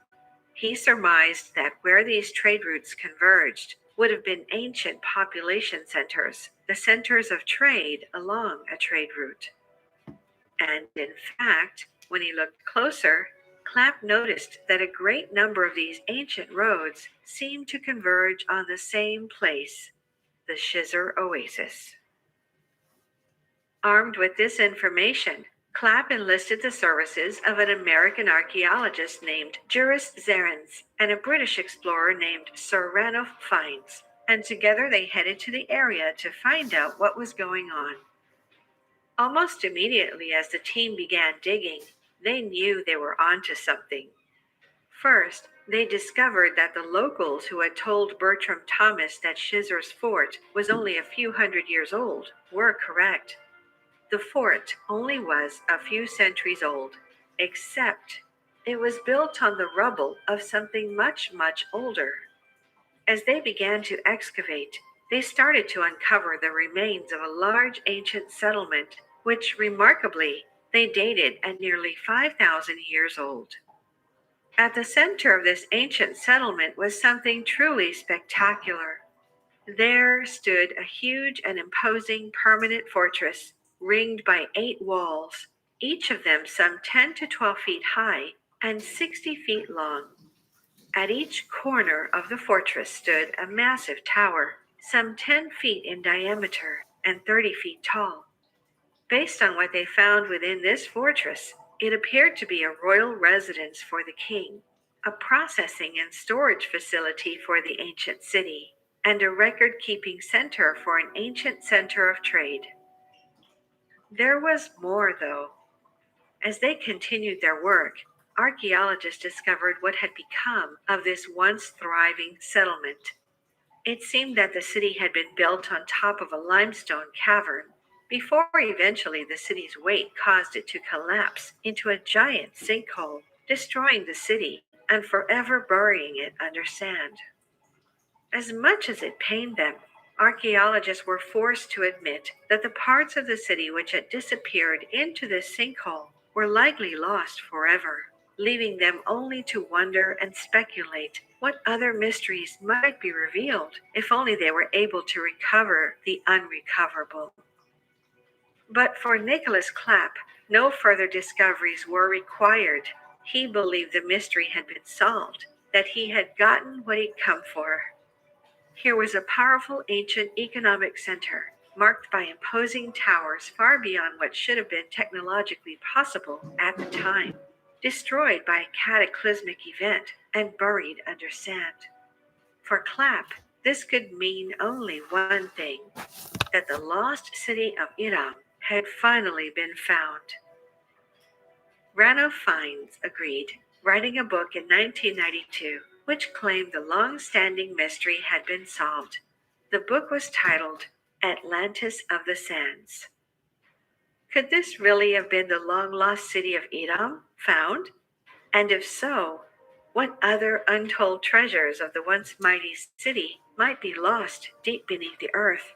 He surmised that where these trade routes converged would have been ancient population centers, the centers of trade along a trade route. And in fact, when he looked closer, Clapp noticed that a great number of these ancient roads seemed to converge on the same place, the Shizr Oasis. Armed with this information, Clapp enlisted the services of an American archaeologist named Juris Zarins and a British explorer named Sir Ranulph Fiennes, and together they headed to the area to find out what was going on. Almost immediately as the team began digging, they knew they were onto something. First, they discovered that the locals who had told Bertram Thomas that Shizr's fort was only a few hundred years old were correct. The fort only was a few centuries old, except it was built on the rubble of something much, much older. As they began to excavate, they started to uncover the remains of a large ancient settlement, which, remarkably, they dated at nearly 5,000 years old. At the center of this ancient settlement was something truly spectacular. There stood a huge and imposing permanent fortress, ringed by 8 walls, each of them some 10 to 12 feet high and 60 feet long. At each corner of the fortress stood a massive tower, some 10 feet in diameter and 30 feet tall. Based on what they found within this fortress, it appeared to be a royal residence for the king, a processing and storage facility for the ancient city, and a record-keeping center for an ancient center of trade. There was more, though. As they continued their work, archaeologists discovered what had become of this once thriving settlement. It seemed that the city had been built on top of a limestone cavern before eventually the city's weight caused it to collapse into a giant sinkhole, destroying the city and forever burying it under sand. As much as it pained them, archaeologists were forced to admit that the parts of the city which had disappeared into this sinkhole were likely lost forever, leaving them only to wonder and speculate what other mysteries might be revealed if only they were able to recover the unrecoverable. But for Nicholas Clapp, no further discoveries were required. He believed the mystery had been solved, that he had gotten what he'd come for. Here was a powerful ancient economic center, marked by imposing towers far beyond what should have been technologically possible at the time, destroyed by a cataclysmic event and buried under sand. For Clapp, this could mean only one thing, that the lost city of Iram had finally been found. Ranulph Fiennes agreed, writing a book in 1992 which claimed the long-standing mystery had been solved. The book was titled Atlantis of the Sands. Could this really have been the long-lost city of Edom found? And if so, what other untold treasures of the once mighty city might be lost deep beneath the earth?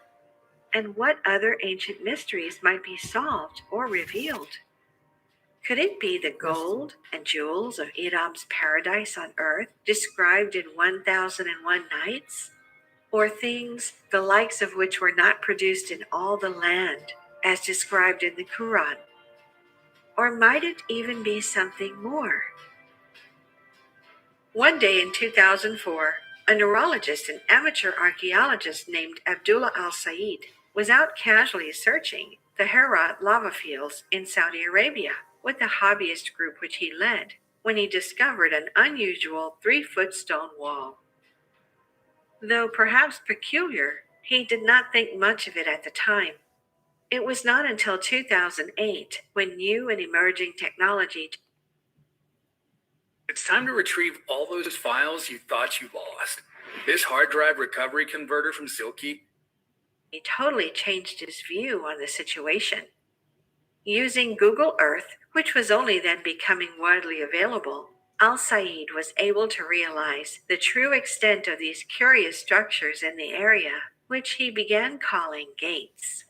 And what other ancient mysteries might be solved or revealed? Could it be the gold and jewels of Edom's paradise on earth described in 1001 Nights? Or things the likes of which were not produced in all the land, as described in the Quran? Or might it even be something more? One day in 2004, a neurologist and amateur archaeologist named Abdullah al-Said was out casually searching the Herat lava fields in Saudi Arabia with the hobbyist group which he led, when he discovered an unusual 3-foot stone wall. Though perhaps peculiar, he did not think much of it at the time. It was not until 2008, when new and emerging technology. It's time to retrieve all those files you thought you lost. This hard drive recovery converter from Silky. He totally changed his view on the situation. Using Google Earth, which was only then becoming widely available, Al-Said was able to realize the true extent of these curious structures in the area, which he began calling gates.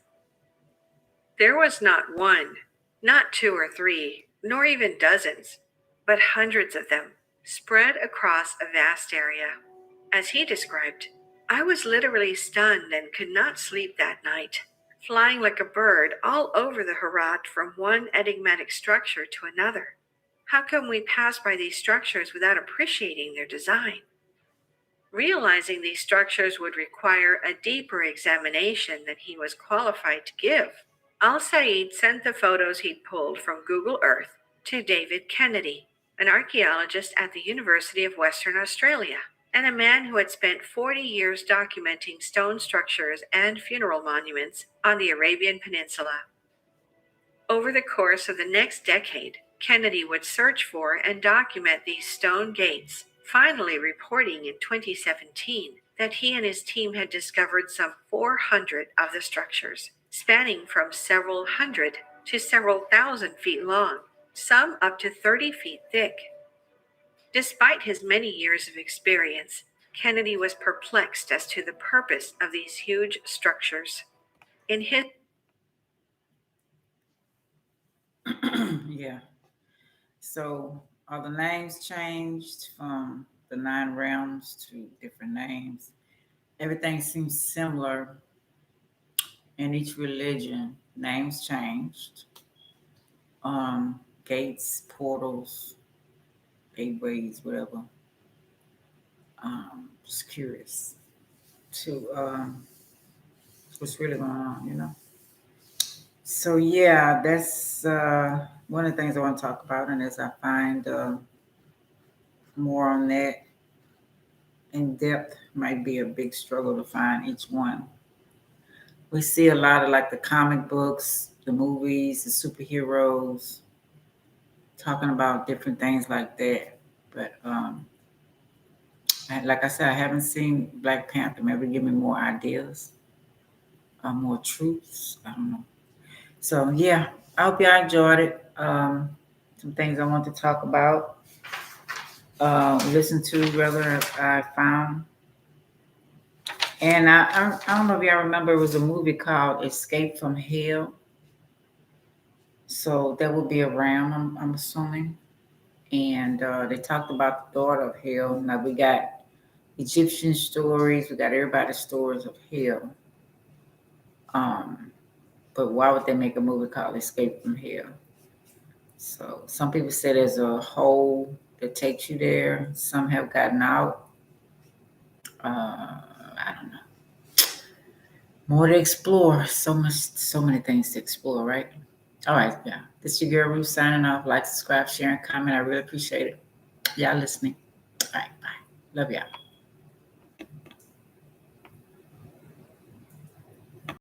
There was not one, not 2 or 3, nor even dozens, but hundreds of them, spread across a vast area. As he described, I was literally stunned and could not sleep that night, flying like a bird all over the Herat from one enigmatic structure to another. How come we pass by these structures without appreciating their design? Realizing these structures would require a deeper examination than he was qualified to give, Al-Said sent the photos he'd pulled from Google Earth to David Kennedy, an archaeologist at the University of Western Australia, and a man who had spent 40 years documenting stone structures and funeral monuments on the Arabian Peninsula. Over the course of the next decade, Kennedy would search for and document these stone gates, finally reporting in 2017 that he and his team had discovered some 400 of the structures, spanning from several hundred to several thousand feet long, some up to 30 feet thick. Despite his many years of experience, Kennedy was perplexed as to the purpose of these huge structures. In his Yeah. So all the names changed from the 9 realms to different names. Everything seems similar in each religion. Names changed. Gates, portals, gateways, whatever. Just curious to what's really going on, you know? So yeah, that's one of the things I want to talk about, and as I find more on that in depth, might be a big struggle to find each one. We see a lot of like the comic books, the movies, the superheroes, talking about different things like that. But like I said, I haven't seen Black Panther. Maybe give me more ideas, more truths. I don't know. So yeah, I hope y'all enjoyed it. Some things I want to talk about, listen to, rather, I found. And I don't know if y'all remember, it was a movie called Escape from Hell. So that would be a ram, I'm assuming. And they talked about the daughter of hell. Now we got Egyptian stories, we got everybody's stories of hell. But why would they make a movie called Escape from Hell? So some people say there's a hole that takes you there. Some have gotten out. I don't know. more to explore. So many things to explore, right? All right, yeah. This is your girl Ruth signing off. Like, subscribe, share, and comment. I really appreciate it. Y'all listening. All right, bye. Love y'all.